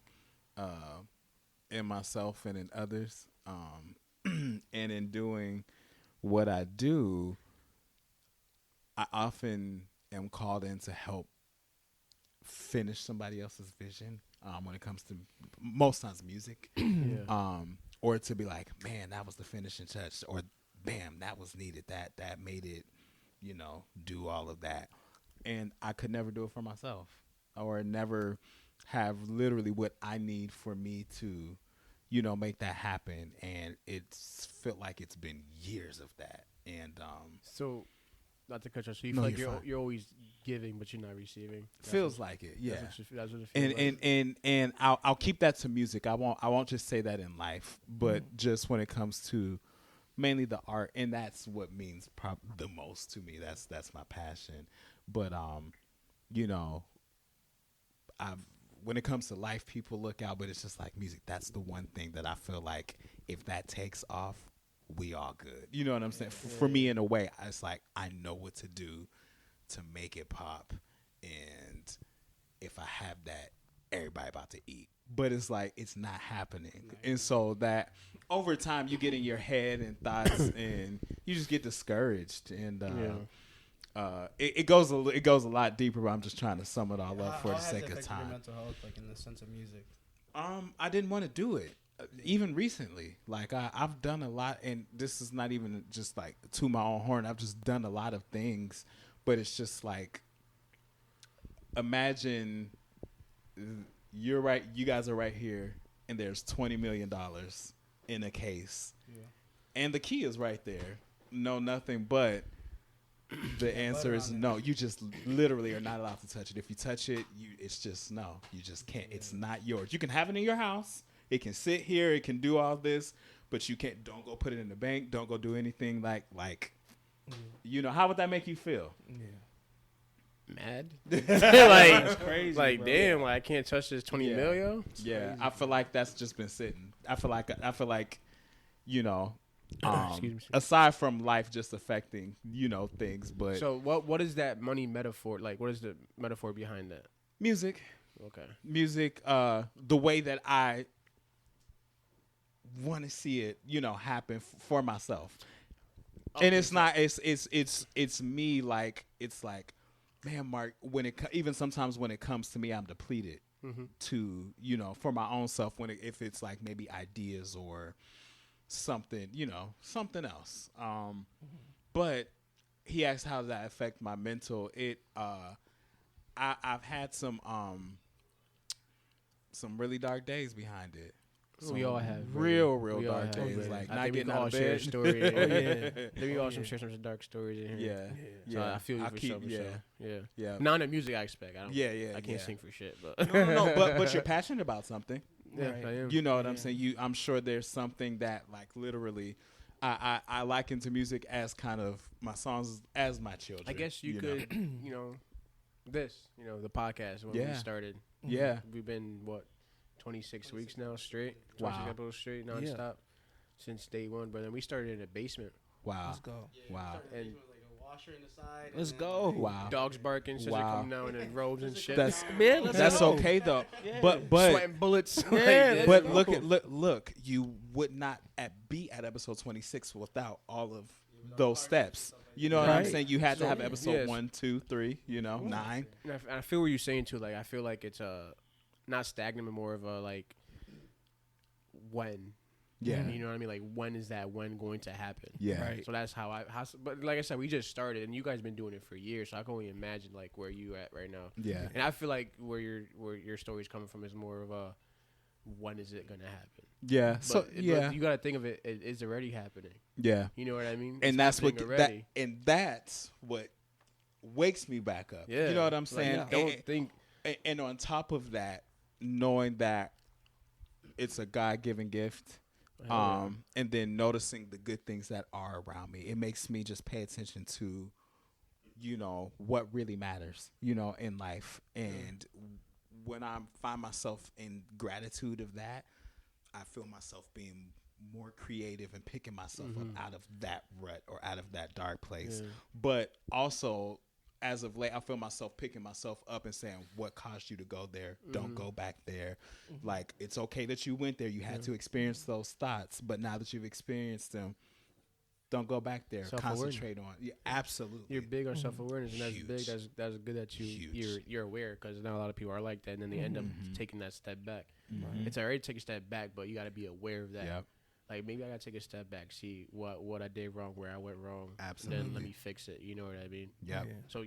in myself and in others. And in doing what I do, I often am called in to help finish somebody else's vision when it comes to most times music. Or to be like, man, that was the finishing touch, or bam, that was needed. That made it, do all of that. And I could never do it for myself, or never have literally what I need for me to, make that happen. And it's felt like it's been years of that. And so, not to cut you off, so you No, feel like you're fine. you're always giving, but you're not receiving. Feels like it, yeah. That's what it feels like. And I'll keep that to music. I won't just say that in life, but just when it comes to mainly the art, and that's what means the most to me. That's my passion. But when it comes to life, people look out, but it's just like music. That's the one thing that I feel like if that takes off, we all good. You know what I'm saying? For me, in a way, it's like I know what to do to make it pop, and if I have that, everybody about to eat. But it's like it's not happening, and so that over time you get in your head and thoughts, and you just get discouraged, and it goes a lot deeper. But I'm just trying to sum it all up for the sake of time. Your mental health, like in the sense of music. I didn't want to do it. Even recently, like I've done a lot, and this is not even just like to my own horn. I've just done a lot of things, but it's just like, imagine you're right. You guys are right here, and there's $20 million in a case, and the key is right there. No, nothing but. The answer is no. You just literally are not allowed to touch it. If you touch it, it's just no. You just can't. It's not yours. You can have it in your house. It can sit here. It can do all this, but you can't. Don't go put it in the bank. Don't go do anything like. How would that make you feel? Mad. That's crazy. Like bro. damn, like I can't touch this 20 million. Yeah, I feel like that's just been sitting. I feel like Excuse me. aside from life just affecting things, but So what is that money metaphor? Like, what is the metaphor behind that? music. Okay. Music, the way that I want to see it, happen for myself. And it's not, it's me. Like, it's like, man, Mark, even sometimes when it comes to me, I'm depleted to, for my own self, if it's like maybe ideas or something, something else. But he asked, how does that affect my mental? I've had some really dark days behind it. We all have real we all dark have, days, brother. like I not think getting we can out all of share bed. stories. Maybe we all share some dark stories in here. Yeah. So I feel you I'll for keep- sure. For sure. Yeah. Yeah. Not in the music aspect. I don't. Yeah. I can't sing for shit, but No. But you're passionate about something. yeah, Right. I am. You know what I'm saying? I'm sure there's something that, like, literally, I liken to music as kind of my songs as my children. I guess you could, the podcast when we started. Yeah. We've been 26 weeks now straight. Wow. 26 episodes straight nonstop since day one. But then we started in a basement. Wow. Let's go. Wow. And Like a washer in the side. Let's and go. Wow. dogs barking, scissors Wow. coming down in robes and shit. That's Let's go. okay though. Yeah. But sweating bullets. Yeah, but let's look, you would not be at episode 26 without all of those steps. You know what I'm Right. saying? You had to have So, episode yes. 1, 2, 3, 9. And I feel what you're saying too. Like I feel like it's not stagnant, but more of a like when. Yeah. You know what I mean? Like when is that when going to happen? Yeah. Right. So that's how but like I said, we just started, and you guys been doing it for years. So I can only imagine like where you at right now. Yeah. And I feel like where your story's coming from is more of a when is it gonna happen? Yeah. So But you got to think of it's already happening. Yeah. You know what I mean? It's And that's what happening already. that's what wakes me back up. Yeah. You know what I'm Like, saying? don't think. And on top of that, knowing that it's a God-given gift, and then noticing the good things that are around me, it makes me just pay attention to, what really matters, in life. And when I find myself in gratitude of that, I feel myself being more creative and picking myself up out of that rut or out of that dark place. Yeah. But also, as of late, I feel myself picking myself up and saying, what caused you to go there? Don't go back there. Like, it's okay that you went there. You had to experience those thoughts. But now that you've experienced them, don't go back there. Concentrate on. Yeah, absolutely. You're big on self-awareness, and that's Huge. big. That's good that you're aware, because now a lot of people are like that, and then they end up taking that step back. It's alright to take a step back, but you got to be aware of that. Yep. Like, maybe I got to take a step back, see what I did wrong, where I went wrong. Absolutely. Then let me fix it. You know what I mean? Yep. Yeah. So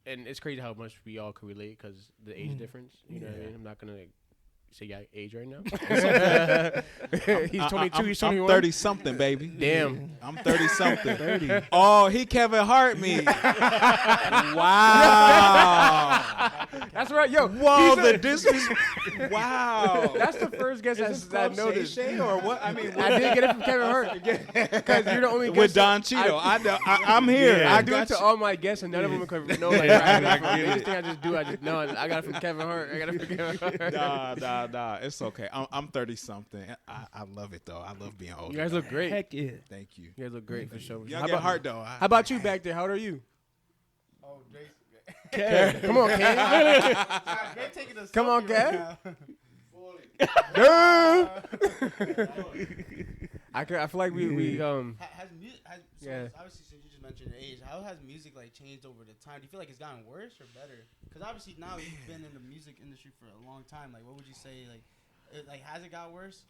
and it's crazy how much we all can relate, because the age difference. You know what I mean? I'm not gonna say your age right now. He's 22. He's 21. I'm 30 something, baby. Damn. I'm 30 something. 30. Oh, he Kevin Hart me. Wow. That's right, yo. Whoa, the disrespect. Wow. That's the first guess I noticed. Shay or what? I mean, I did get it from Kevin Hart, because you're the only guest with Don Cheeto. I'm here. Yeah. I do got it to you. all my guests, and none of them could know. Like, anything I just do, I just know. I got it from Kevin Hart. I got it from Kevin Hart. Nah. It's okay. I'm 30 something. I love it though. I love being older. You guys look great. Heck yeah. Thank you. You guys look great for sure. Young at heart though. How about you back there? How old are you? Oh, Jason. Come on, Ken. They're taking a Come on, selfie Ken. I feel like we Has music? Yeah. Obviously, since you just mentioned your age, how has music like changed over the time? Do you feel like it's gotten worse or better? Because obviously now you've been in the music industry for a long time. Like, what would you say? Like has it got worse?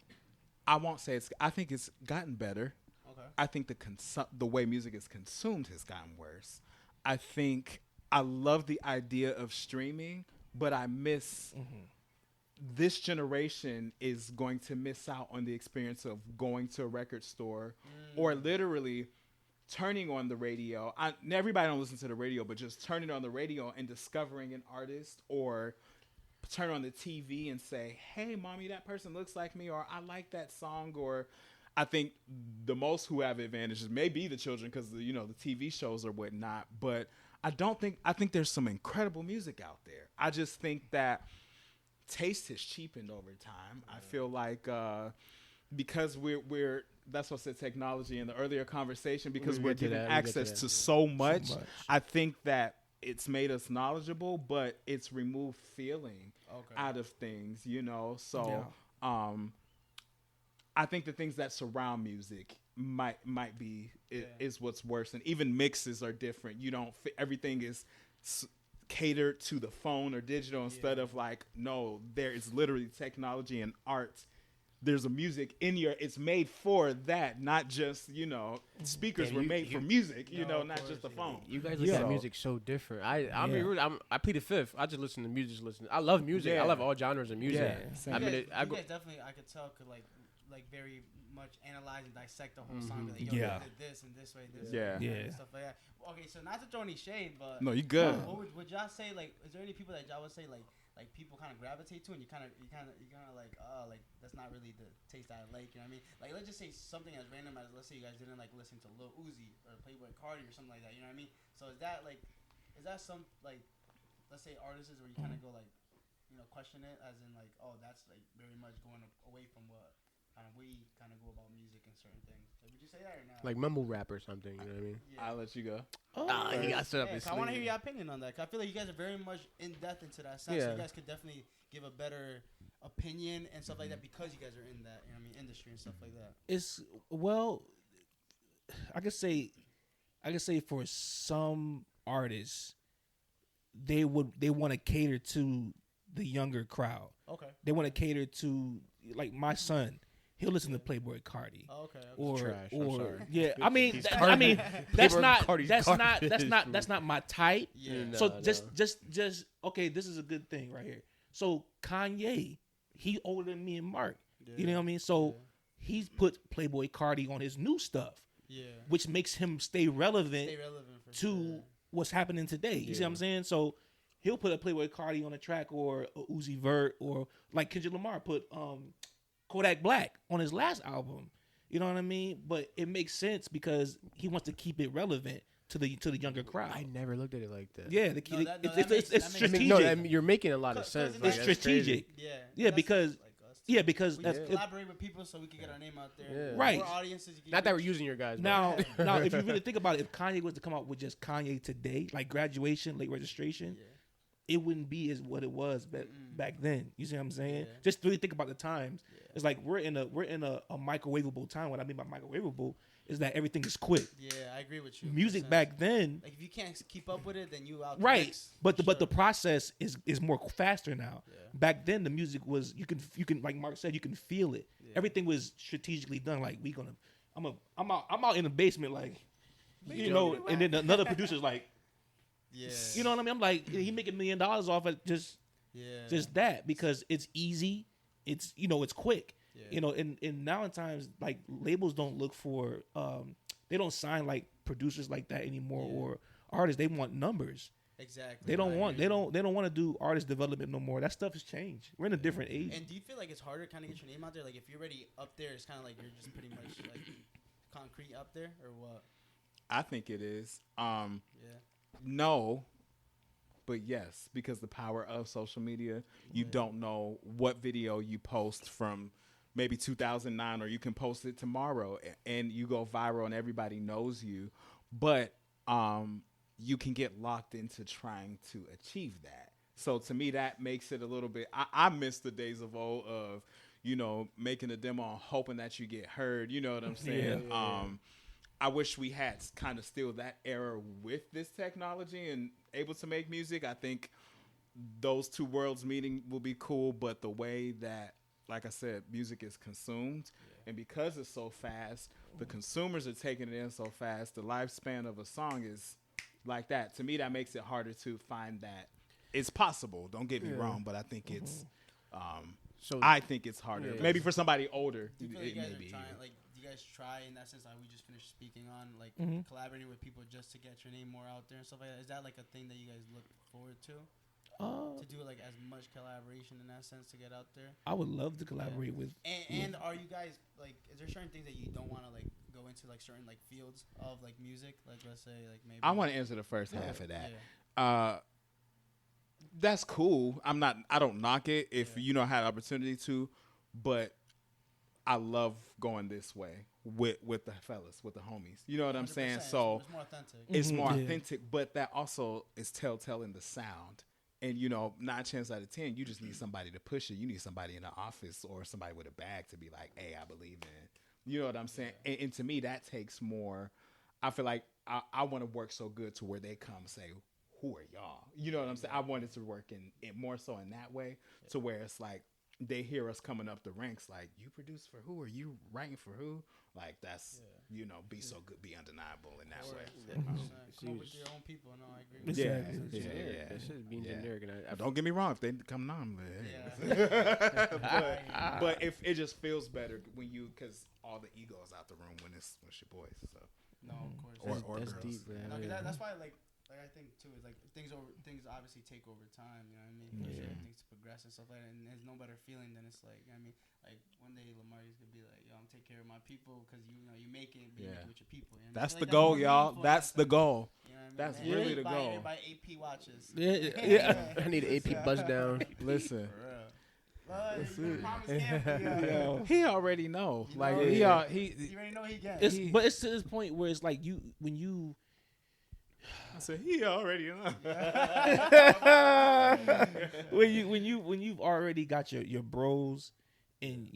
I won't say it's. I think it's gotten better. Okay. I think the way music is consumed has gotten worse. I think I love the idea of streaming, but I miss. This generation is going to miss out on the experience of going to a record store or literally turning on the radio. Everybody don't listen to the radio, but just turning on the radio and discovering an artist, or turn on the TV and say, hey, mommy, that person looks like me, or I like that song. Or I think the most who have advantages may be the children, because the TV shows or whatnot. But I think there's some incredible music out there. I just think that taste has cheapened over time. I feel like because we're that's what I said, technology in the earlier conversation, because we're given access to so much. I think that it's made us knowledgeable, but it's removed feeling out of things, So I think the things that surround music might be is what's worse. And even mixes are different. Everything is catered to the phone or digital instead of there is literally technology and art. There's a music in it's made for that, not just, speakers were made for music, not just the phone. You guys look at music so different. I plead the fifth. I just listen to music. I love music. I love all genres of music. Yeah. You guys definitely, I could tell, could like very much analyze and dissect the whole song. Like, you did this and this way, and stuff like that. Okay, so not to throw any shade, but no, you good. Would y'all say, like, is there any people that y'all would say like people kind of gravitate to, and you kind of like, oh, like that's not really the taste I like, you know what I mean? Like, let's just say something as random as, let's say you guys didn't like listen to Lil Uzi or Playboy Cardi or something like that, you know what I mean? So is that some, like, let's say artists where you kind of go like, question it as in like, oh, that's like very much going away from what we kind of go about music and certain things. Like, would you say that or not? Like mumble rap or something, you know what I mean? I'll let you go. You got set up his I want to hear sleeve. your opinion on that, 'cause I feel like you guys are very much in depth into that sense. So you guys could definitely give a better opinion and stuff like that, because you guys are in that, industry and stuff like that. I could say for some artists, they want to cater to the younger crowd. Okay. They want to cater to, like, my son. He'll listen to Playboy Cardi. Oh, okay. Or trash. I'm sorry. Yeah, that's not my type. Yeah. So just okay, this is a good thing right here. So Kanye, he older than me and Mark. Yeah. You know what I mean? So he's put Playboy Cardi on his new stuff. Yeah. Which makes him stay relevant for to what's happening today. You see what I'm saying? So he'll put a Playboy Cardi on a track, or a Uzi Vert, or like Kendrick Lamar put Kodak Black on his last album. You know what I mean? But it makes sense because he wants to keep it relevant to the younger crowd. I never looked at it like that. Yeah, it's makes strategic. No, you're making a lot of sense. It's strategic. Yeah, because Yeah, because We that's just collaborate with people so we can get our name out there. Yeah. Right. More audiences. You can Not that we're reach. using your guys. but- now. Now, if you really think about it, if Kanye was to come out with just Kanye today, like graduation, late registration, Yeah. it wouldn't be as what it was back then. You see what I'm saying? Yeah. Just really think about the times. Yeah. It's like we're in a microwavable time. What I mean by microwavable is that everything is quick. Yeah, I agree with you. Music 100%. back then, Like if you can't keep up with it, then you out. the right? mix, But for the sure. process is more faster now. Yeah. Back then, the music was you can like Mark said, you can feel it. Yeah. Everything was strategically done. Like I'm out in the basement, like you know, and then another producer's like, Yeah. you know what I mean? I'm like, he making $1 million off of just that because it's easy, it's it's quick. Yeah. And now in times like labels don't look for they don't sign like producers like that anymore or artists. They want numbers. Exactly. They don't want to do artist development no more. That stuff has changed. We're in a different age. And do you feel like it's harder to kind of get your name out there? Like if you're already up there, it's kind of like you're just pretty much like concrete up there, or what? I think it is. Yeah. No, but yes, because the power of social media, you don't know what video you post from maybe 2009, or you can post it tomorrow and you go viral and everybody knows you. But you can get locked into trying to achieve that. So to me, that makes it a little bit, I miss the days of old of, making a demo and hoping that you get heard. You know what I'm saying? Yeah. I wish we had kind of still that era with this technology and able to make music. I think those two worlds meeting will be cool, but the way that, like I said, music is consumed, and because it's so fast, the consumers are taking it in so fast, the lifespan of a song is like that. To me, that makes it harder to find that. It's possible, don't get me wrong, but I think it's I think it's harder. Yeah. Maybe for somebody older, Do you feel like it you guys may are be. trying, like, do you guys try in that sense, like we just finished speaking on, like collaborating with people just to get your name more out there and stuff like that? Is that like a thing that you guys look forward to? To do like as much collaboration in that sense to get out there? I would love to collaborate with. And are you guys like? Is there certain things that you don't want to like go into, like certain like fields of like music? Like let's say like maybe. I want to answer the first half of that. Yeah. That's cool. I don't knock it if had opportunity to, but I love going this way with the fellas, with the homies. You know what I'm saying? So it's more authentic. it's more Yeah. authentic, but that also is telltale in the sound. And 9 chances out of 10, you just need somebody to push it. You need somebody in the office or somebody with a bag to be like, "Hey, I believe in it." You know what I'm saying? And to me, that takes more. I feel like I want to work so good to where they come and say, "Who are y'all?" You know what I'm saying? I want it to work in more so in that way, to where it's like they hear us coming up the ranks, like, "You produce for who? Are you writing for who?" Like that's be so good, be undeniable in that way. Come up with your own people. No, I agree. With Exactly. you. Yeah. That shit is being generic, and I Don't get me wrong, if they come on, but if it just feels better when because all the ego is out the room when it's your boys. So No, of course. or that's girls. deep, man. No, 'cause that's why like I think too is like things obviously take over time. You know what I mean? For sure, things progress and stuff like that, and there's no better feeling than it's like I mean, like one day LaMarcus could be like, "Yo, I'm taking care of my people," because you make it, but you make it with your people. You know what I That's mean? the Like, goal, more y'all. meaningful That's the aspect. goal. You know what I mean? That's And really the everybody- goal. Everybody AP watches. Yeah. I need an AP buzz down. Listen, For real. Well, you promised him, yo, he already know. You Like know, he you already know he gets. But it's to this point where it's like when you. I said he already know. when you've already got your bros, and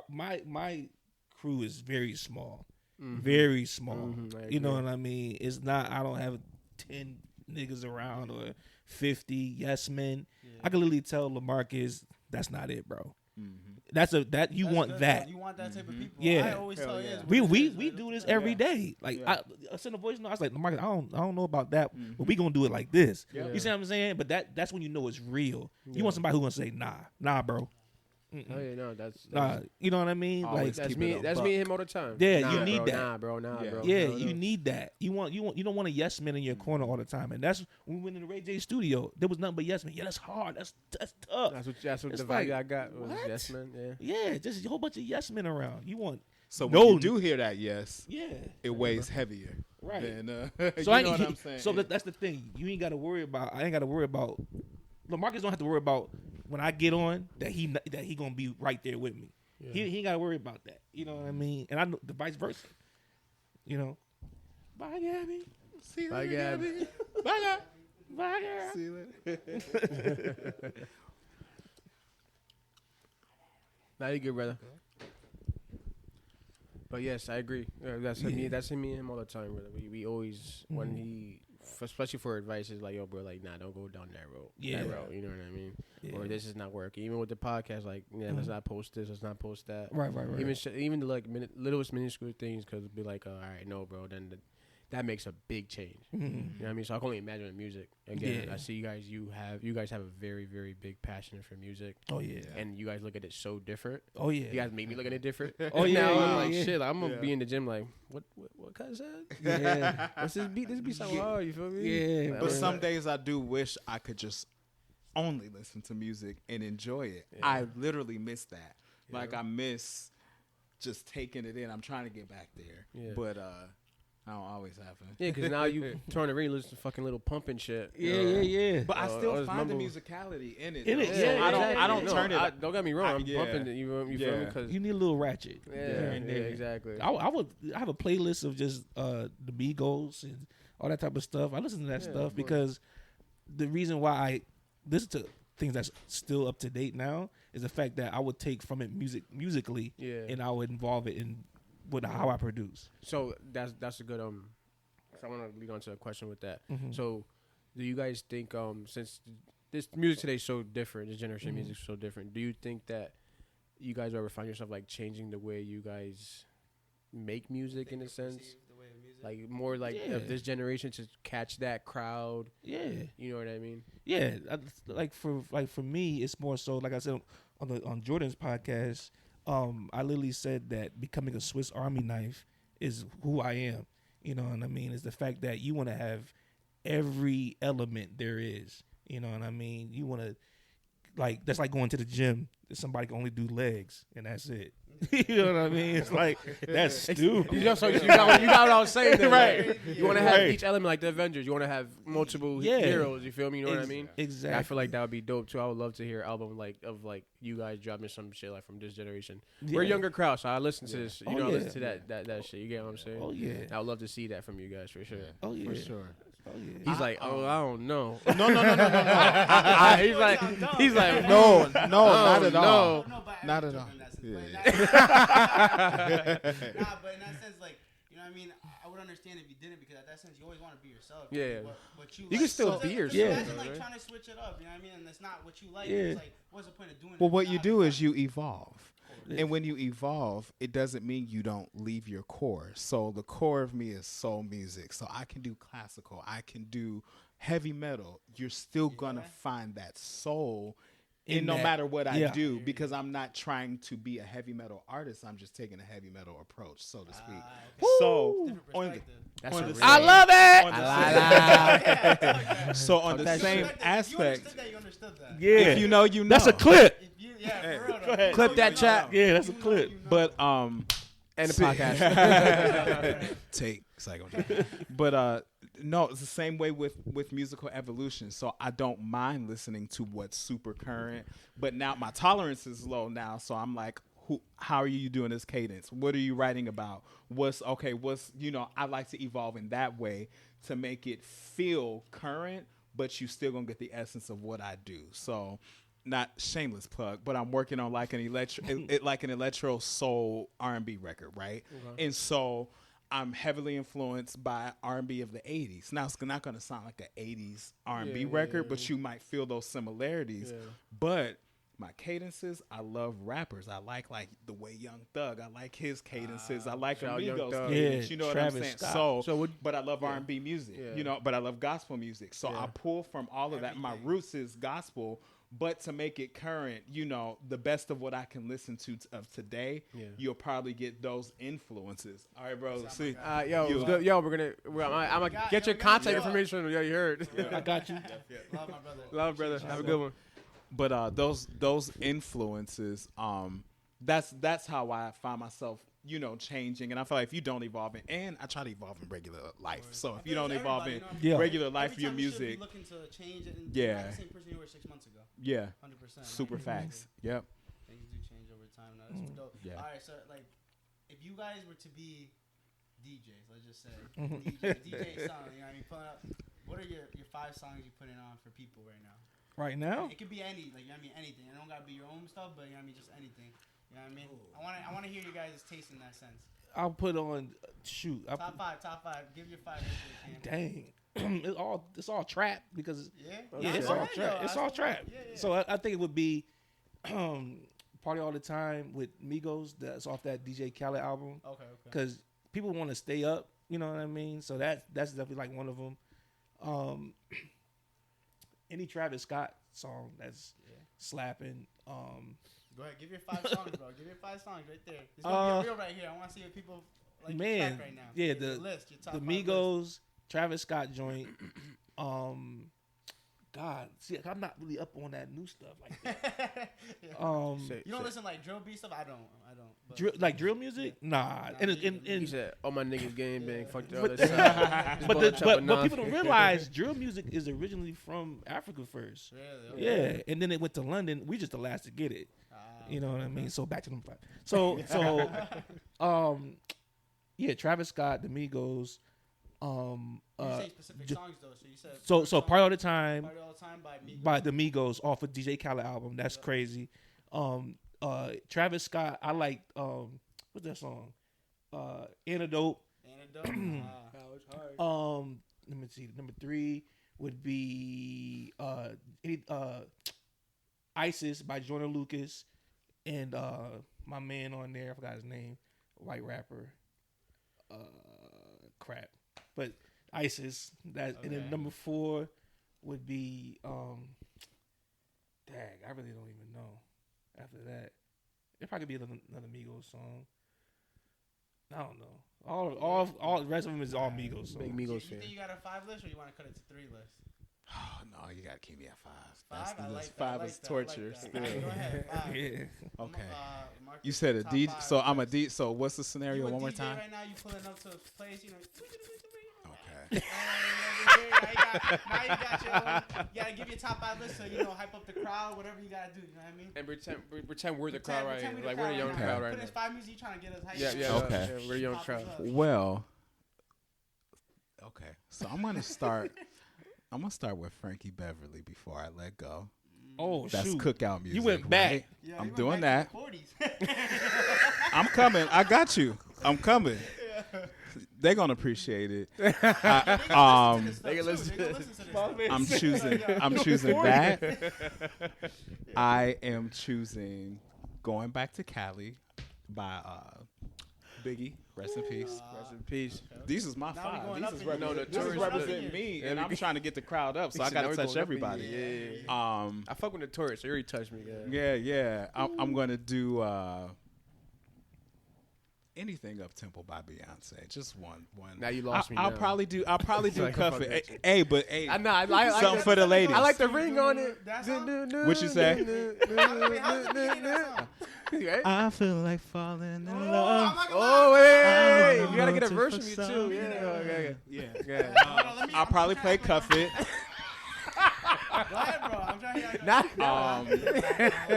my crew is very small, very small. I You know agree. what I mean? It's not. I don't have 10 niggas around or 50 yes men. I can literally tell LaMarcus that's not it, bro. That's want good, that. though. You want that type of people. Yeah. I always tell you. We do this every day. Like I send a voice note. I was like, LaMarcus, I don't know about that, but we gonna do it like this. Yeah. You see what I'm saying? But that's when you know it's real. You want somebody who gonna say, nah, bro. Oh yeah, no, that's You know what I mean? Always Like, that's keep me. it a That's buck. me and him all the time. Yeah, Nah, you need bro, that. Nah, bro. Nah, Yeah. bro. yeah, No, you no. need that. You don't want a yes man in your corner all the time. And that's when we went in the Ray J studio. There was nothing but yes man. Yeah, that's hard. That's tough. That's what It's the like, value I got was what? yes, man. Yeah. Yeah, just a whole bunch of yes men around. You want So when No. you do hear that yes, yeah. it weighs heavier. Right. Than, So you know what I'm saying? So that's the thing. You ain't got to worry about. I ain't got to worry about. LaMarcus don't have to worry about when I get on, that he gonna be right there with me. Yeah. He ain't gotta worry about that. You know what I mean? And I know the vice versa. You know. Bye, Gabby. See you Bye, later, Gab. Gabby. Bye, Gab. Bye, girl. See you later. Now you good, brother. But yes, I agree. That's me. That's me and him all the time, brother. We always when he, especially for advice, is like, yo, bro, like, nah, don't go down that road. Yeah. That road, you know what I mean? Yeah. Or this is not working. Even with the podcast, like, yeah, let's not post this, let's not post that. Right. Even the like littlest minuscule things, cause be like, all right, no, bro, then that makes a big change. Mm-hmm. You know what I mean? So I can only imagine the music. Again, Yeah. I see you guys have a very, very big passion for music. Oh yeah. And you guys look at it so different. Oh yeah. You guys make me look at it different. Oh, yeah, Now yeah, I'm like, yeah. shit, I'm gonna be in the gym like, what cuz said? Yeah. What's this beat? This beat so hard, you feel me? Yeah, Like, But I'm some like- days I do wish I could just only listen to music and enjoy it. Yeah. I literally miss that. Like Yeah. I miss just taking it in. I'm trying to get back there. Yeah. But I don't always happen. Yeah, because now you turn the radio, listen to fucking little pumping shit. Yeah. But I Oh, still oh, it's find the mumble. musicality in it. In it, though. yeah, So I don't No, turn it. Don't get me wrong. I'm yeah. bumping it. You feel me? Yeah. Because You need a little ratchet. yeah, here and yeah, there. exactly. I have a playlist of just the Migos and all that type of stuff. I listen to that Yeah, stuff of because the reason why I listen to things that's still up to date now is the fact that I would take from it musically Yeah. and I would involve it in with how I produce. So that's a good I want to lead on to a question with that. Mhm. So, do you guys think since this music today is so different, this generation of music is so different, do you think that you guys ever find yourself like changing the way you guys make music in a sense, The way of music. like more like Yeah. of this generation to catch that crowd? Yeah. You know what I mean? Yeah, like for me, it's more so like I said on Jordan's podcast. I literally said that becoming a Swiss Army knife is who I am. You know what I mean? It's the fact that you want to have every element there is. You know what I mean? You want to that's like going to the gym. Somebody can only do legs and that's it. You know what I mean? It's like that's stupid. You got what I was saying, then, Right. like, you want to have Right. each element like the Avengers. You want to have multiple Yeah. heroes. You feel me? You know what I mean? Exactly. I feel like that would be dope too. I would love to hear an album like you guys dropping some shit like from this generation. We're a Yeah. younger crowd, so I listen to this. You Oh, know, I yeah. listen to that shit. You get what I'm saying? Oh yeah. I would love to see that from you guys for sure. Oh yeah. For sure. Oh yeah. He's like, oh, I don't know. No. He's like, No, not at all. No, but Not I'm at all. joking, that's it. Yeah. But in that sense, like, you know what I mean? I would understand if you didn't, because at that sense, you always want to be yourself. Yeah. What you You like. can still So be just yourself, Imagine, though, like, right? trying to switch it up, you know what I mean? And it's not what you like. Yeah. It's like, what's the point of doing it? Well, what It's you not- do it's is not- you evolve. And when you evolve, it doesn't mean you don't leave your core. So the core of me is soul music. So I can do classical. I can do heavy metal. You're still going to find that soul in no that. matter what I Yeah. do, because I'm not trying to be a heavy metal artist. I'm just taking a heavy metal approach, so to speak. Okay. So Different on the, perspective. That's on a the real- same- I love it. on the so on the that same shit. You aspect, understood that, you understood that. Yeah. if you know, you know. That's a clip. If you, yeah, for real. go ahead. Clip that chat. Yeah, that's a clip. But And the See- podcast. take psycho. But no, it's the same way with musical evolution. So I don't mind listening to what's super current, but now my tolerance is low now. So I'm like, how are you doing this cadence? What are you writing about? What's I like to evolve in that way to make it feel current, but you still gonna get the essence of what I do. So not shameless plug, but I'm working on like an electro soul R&B record, right? And so I'm heavily influenced by R&B of the 80s. Now, it's not going to sound like an 80s R&B record, but you might feel those similarities. Yeah. But my cadences, I love rappers. I like the way Young Thug. I like his cadences. I like shout out Young Amigos Thug. cadence. Yeah, You know what Travis I'm saying? Scott. But I love R&B music. Yeah. You know, but I love gospel music. So Yeah. I pull from all of that. My roots is gospel. But to make it current, the best of what I can listen to of today, you'll probably get those influences. All right, bro. See, Yo, You- it's good. Yo, I'm gonna get your contact information. Yo, you heard. I got you. Love my brother. Love, brother. Have a good one. but those influences, that's how I find myself changing. And I feel like if you don't evolve and I try to evolve in regular life. So if you feel don't it's evolve in everybody, regular life, every your time you should be music, looking to change it. And Yeah. You're not the same person you were 6 months ago. yeah, 100%. super facts. Yep. Things do change over time. Now, that's dope. Yeah. All right, so like, if you guys were to be DJs, let's just say Mm-hmm. DJ song, you know what I mean? Pulling up, what are your 5 songs you putting on for people right now? Right now? It could be any, like, you know what I mean, anything. It don't gotta be your own stuff, but you know what I mean, just anything. You know what I mean? I want to hear you guys' taste in that sense. I'll put on Top five. Give your 5. Dang. it's all trap because Yeah. yeah, it's Go all ahead, trap. yo. It's all trap. Yeah. So I think it would be Party All the Time with Migos. That's off that DJ Khaled album. Okay. Because people want to stay up. You know what I mean? So that's definitely like one of them. Any Travis Scott song that's slapping. Go ahead. Give your 5 songs, bro. Give your 5 songs right there. It's gonna be real right here. I want to see what people like your track right now. Yeah, your list, your top the 5 Migos, list. Travis Scott joint. God, see, I'm not really up on that new stuff like that. You don't listen like drill beat stuff. I don't. But Drill music? Nah. He said, "All my niggas game bang, fuck the But, other side." but people don't realize drill music is originally from Africa first. Really? Yeah, and then it went to London. We just the last to get it. You know what I mean? So back to them. So yeah, Travis Scott, the Migos. You say specific songs though. So you said. So Party All the Time. Party All the Time by the Migos off of DJ Khaled album. That's crazy. Travis Scott, I like what's that song? Antidote. That was hard. Let me see. Number 3 would be ISIS by Jordan Lucas and my man on there, I forgot his name, white rapper. Crap. But ISIS, that and then number 4 would be dang, I really don't even know. After that, it probably be another Migos song. I don't know. All the rest of them is all Migos songs. Big Migos fan. You think you got a 5 list, or you want to cut it to 3 lists? Oh no, you gotta keep me at 5. 5. I like that. 5 I is like that. torture. I like that. Go ahead. 5. Yeah. Okay. Marcus, You said a top DJ. 5 So I'm a list. DJ. So what's the scenario? You a One more DJ time. Right now, you pulling up to a place, you know. Okay. Now you got your own, you gotta give your top 5 list, so hype up the crowd, whatever you gotta do. You know what I mean? And pretend we're the crowd right now. Like we're the young now. crowd right Put now. in 5 music, you trying to get us hyped. Yeah. Okay. We're the young crowd. Well. Okay. So I'm gonna start. I'm gonna start with Frankie Beverly before I let go. Oh, That's shoot. cookout music. You went back. right? Yeah, I'm you went doing back that. to the 40s. I'm coming. I got you. I'm coming. They're gonna appreciate it. They can listen to this stuff. I'm choosing. I'm choosing that. I am choosing going back to Cali by Biggie. Rest in peace. Rest in peace. These is my Now we 5. going These up is in represent, years. this is No, the represent tourists- me, Yeah, and I'm trying to get the crowd up, so I gotta touch everybody. Yeah. I fuck with the tourists. They already touched me. Yeah. I'm gonna do anything up tempo by Beyonce. Just one. Now you lost me. I'll now. probably do Like, Cuff fuck It. that shit. Hey, but I know. I like something for the ladies. I like the ring on it. That song? What you say? How's the beginning of that song? Right? I feel like falling in Oh, love. I'm not gonna Oh lie. wait, I'm you gotta get a wanting verse for from you too. some. Yeah. Yeah. Hold on, let me- I'll I'm probably trying play to Cuff It. Go ahead, bro. I'm trying to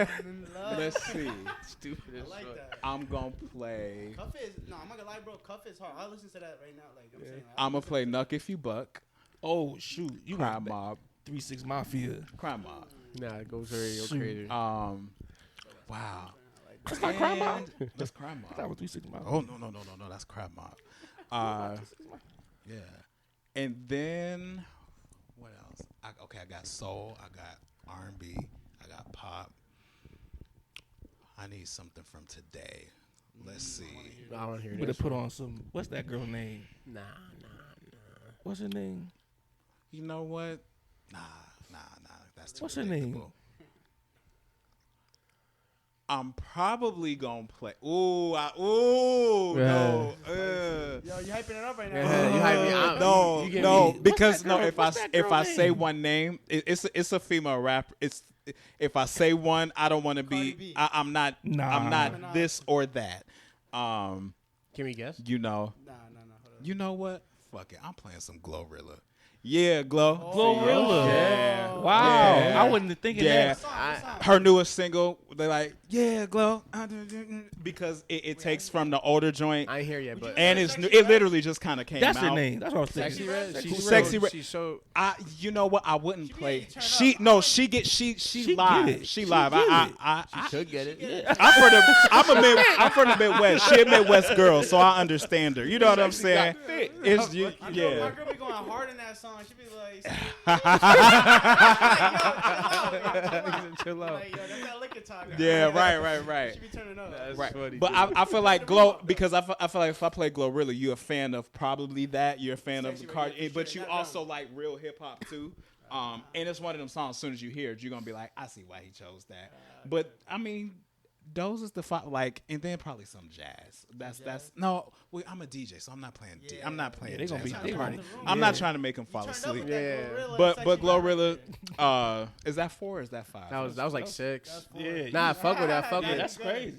hear Let's see. Stupid I as like fuck. that. I'm gonna play. Cuff is I'm not gonna lie, bro. Cuff is hard. I'll listen to that right now. Like I'm saying, I'm gonna play Nuck If You Buck. Oh, shoot. You Crime went back. Mob. 3-6 Mafia. Crime Mob. Nah, it goes very crazy. Wow. That's not Crime Mob. That's Crime That Mob. was 3-6 Mafia. Oh no. That's Crime Mob. Yeah. And then what else? I got soul. I got R&B. I got pop. I need something from today. Let's see. I want to hear You better this. put on some. What's that girl name? Nah. What's her name? You know what? Nah. That's too What's her name? predictable. I'm probably gonna play. No. Yo, you hyping it up right now. Yeah, you hype me up. No, You get no, me. because no. What's that If girl I say name? one name, it's a female rapper. If I say one, I don't want to Cardi be. B. I'm not. Nah. I'm not this or that. Can we guess? Nah. You know what? Fuck it. I'm playing some Glorilla. Yeah, Glow. Glorilla. Yeah. Wow. Yeah. I wasn't thinking Yeah. that. Her newest single, they're like, yeah, Glow. Because it takes from the older joint. I ain't hear yet, but And it literally just kind of came That's out. her name. That's what I was thinking. Sexy Red. Sexy Red. She's so. You know what? I wouldn't play. She She She live. get it. She She live. get I Could get it. I'm from the Midwest. She a Midwest girl, so I understand her. You know what I'm saying? It's you. My Yeah. girl be going hard in that song. She be like, Chill out. like, yo, that's that liquor talk. Yeah. Right. She be turning up. That's Right. funny. But I feel like Glow because I feel like if I play Glorilla, you're a fan of probably that. You're a fan of the card, but you also like real hip hop too. And it's one of them songs. As soon as you hear it, you're gonna be like, I see why he chose that. But I mean, those is the like, and then probably some jazz. That's no. Wait, I'm a DJ, so I'm not playing. I'm not playing. they gonna jazz. be- I'm not trying to make him fall Turned up asleep. with that Yeah. Glorilla But and Sexy Glorilla, Red. is that 4 or is that 5? That was like 6. Yeah. Nah, I fuck with that. Fuck Yeah, with that's it. crazy.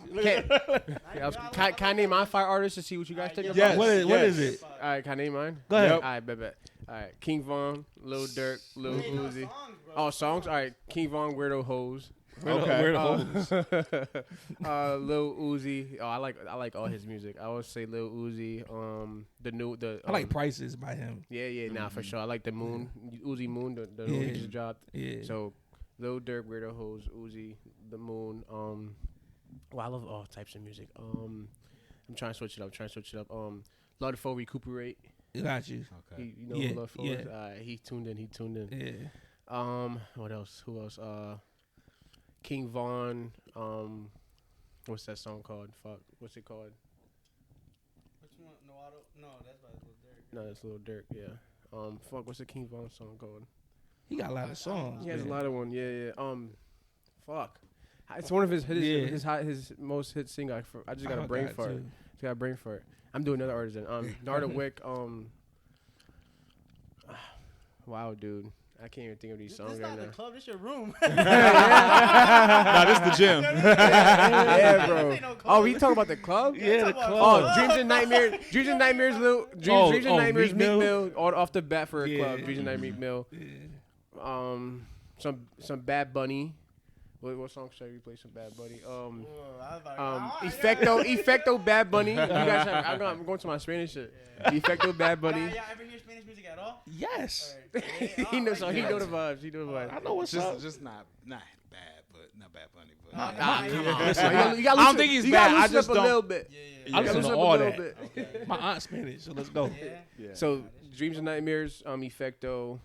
Can I name my 5 artists to see what you guys think about? Yes. What is it? All right, can I name mine? Go ahead. All right, bet. All right, King Von, Lil Durk, Lil Uzi. Oh, songs. All right, King Von, Weirdo Hoes. Where the hoes? Lil Uzi. Oh, I like all his music. I always say Lil Uzi. The I like Prices by him. Yeah, nah, for sure. I like the Moon, Uzi Moon, the one he just dropped. Yeah. So, Lil Durk, Weirdo Hoes, Uzi, the Moon. Well, I love all types of music. I'm trying to switch it up. Lord Fo Recuperate. Got you. Okay. You know Yeah, who Lord Fo is? yeah. He tuned in. Yeah. What else? Who else? King Von. What's that song called? Fuck. What's it called? Which one? No, that's by Lil Durk. No, it's Lil Durk. Yeah. Fuck. What's the King Von song called? He got a lot of songs. He has a man. lot of one. Yeah. Fuck. It's one of his most hit single. I just got a brain fart. too. Just got a brain fart. I'm doing another artist. Narda Wick. Wow, dude. I can't even think of these songs This right not now. the club. This your room. Nah, this the gym. Yeah, bro. Ain't no club. Oh, we talking about the club? Yeah, the Talk about club. Oh, Dreams and Nightmares. Dreams and Nightmares, Dreams and Nightmares, Meek Meek Mill. Mill, all off the bat for a Yeah. club. Dreams and Nightmares, Meek Mill. Some Bad Bunny. What song should we play? Some Bad Bunny. Effecto Bad Bunny. You guys have, I'm going to my Spanish shit. Effecto Bad Bunny. Yeah, ever hear Spanish music at all? Yes. He knows the vibes. He knows the vibes. I know what's up. Just not bad, but not Bad Bunny. But Come on, listen, you gotta I don't think he's bad. I just a don't. little bit. I listen loosen to up a all little that. bit. My aunt's Spanish, so let's go. Yeah. So Dreams and Nightmares, Effecto,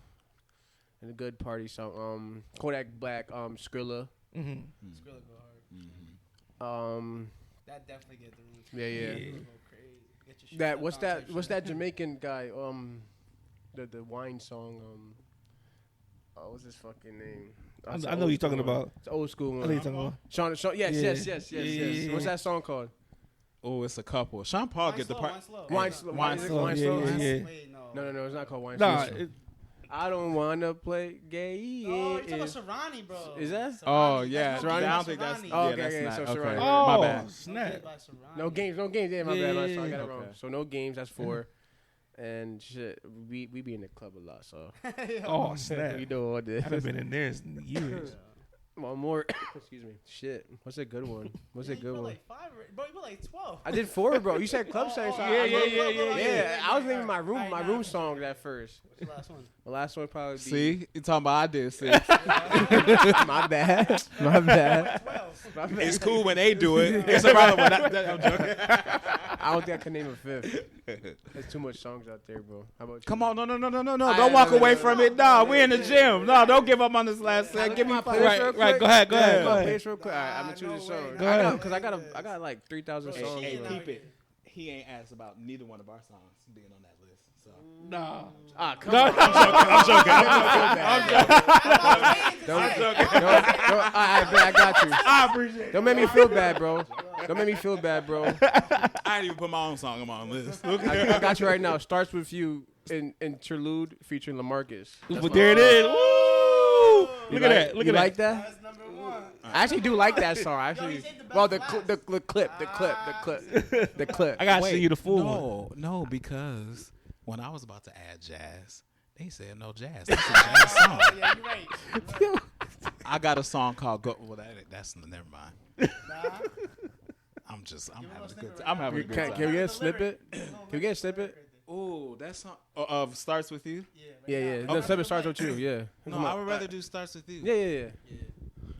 and a good party song. Kodak Black, Skrilla. Mm-hmm. It's gonna go hard. That definitely get the room. Yeah. Yeah. Go crazy. Get your shit That up what's on that? type What's shit. that Jamaican guy? The wine song. What's his fucking name? I know what you're talking about. It's an old school I know one. what you're talking about. Sean. Yeah. Yes. Yeah. What's that song called? Oh, it's a couple. Sean Paul get the part. Wine Slow. Wine Is it Slow. Wine Yeah, Slow? yeah, yeah. Wait, No, it's not called Wine Nah, Slow. it, I don't wanna play gay. Oh, you're talking about Serrani, bro. Is that? Oh yeah, Serrani? I don't think that's. Oh, Yeah, okay, that's okay, not. so Okay, Serrani. my oh, bad. snap. No games. Yeah, my bad. I got it Yeah. wrong. Okay. So no games. That's 4. And shit, we be in the club a lot, so Oh, snap. we do all this. I haven't been in there in years. One more. Excuse me. Shit. What's a good one? What's a good one? Like 5, bro. You put like 12. I did 4, bro. You said club settings. So yeah, yeah. I was naming my room, Alright, my nah, room for songs sure. at first. What's the last one? The last one probably be. See, you talking about I did. See, My bad. My bad. 12. My bad. it's cool when they do it. It's a problem when I'm joking. I don't think I can name a 5th. There's too much songs out there, bro. How about you? Come on, no. Don't walk away from it. No, we're in the gym. No, don't give up on this last set. Give me my 4. playlist real Right, quick. go ahead. Yeah, my playlist real quick. All right, I'm gonna choose a song. Go ahead. Because I got like 3,000 songs. Hey, bro. keep it. He ain't asked about neither one of our songs being on that list. So. Nah. Come on. I'm joking. I got you. I appreciate it. Don't make me feel bad, bro. Don't make me feel bad, bro. I didn't even put my own song on my own list. I got you right now. Starts with you in Interlude featuring LaMarcus. But there it is. Woo! Look at that. Look You at like that. that? That's number 1. I actually do like that song. I actually, he saved the best well, for last. the clip. I gotta Wait, send you the full one. No, because when I was about to add jazz, they said no jazz. That's a jazz song. Yeah, you're right. You're right. I got a song called "Go." Well, that's never mind. Nah. I'm having a good snippet time. I'm having a Can, good time. can we get a snippet? Can we get a snippet? Ooh, that song of starts with you. Yeah. The snippet starts with you. Yeah. No, I would rather do starts with you. Yeah.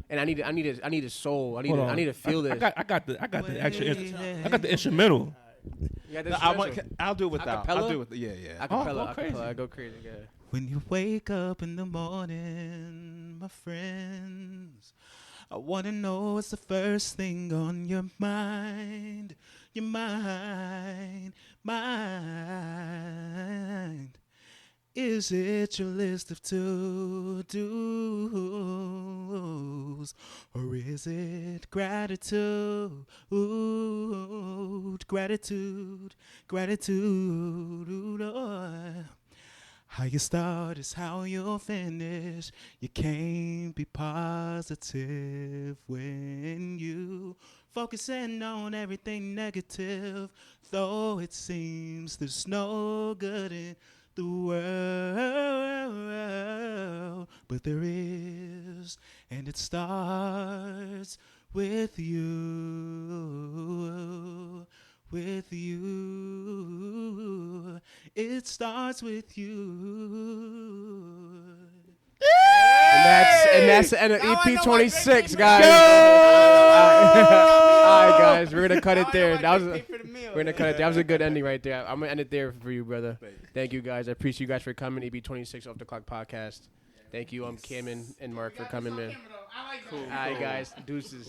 And I need a soul. I need to feel this. I got the actual. I got the instrumental. Yeah, No, I'll do it without. Acapella? I'll do it with yeah. Acapella. crazy. I go crazy. Yeah. When you wake up in the morning, my friends, I want to know what's the first thing on your mind. Your mind. Is it your list of to-dos? Or is it gratitude? Gratitude. How you start is how you'll finish. You can't be positive when you focusing on everything negative. Though it seems there's no good in the world, but there is, and it starts with you. With you, it starts with you. And that's the end of EP 26, guys. All right, guys, we're gonna cut it there. We're gonna cut it. That was a good ending right there. I'm gonna end it there for you, brother. Thank you, guys. I appreciate you guys for coming. EP 26 Off the Clock podcast. Thank you, Cam and Mark for coming, man. Cool. All right, guys, deuces.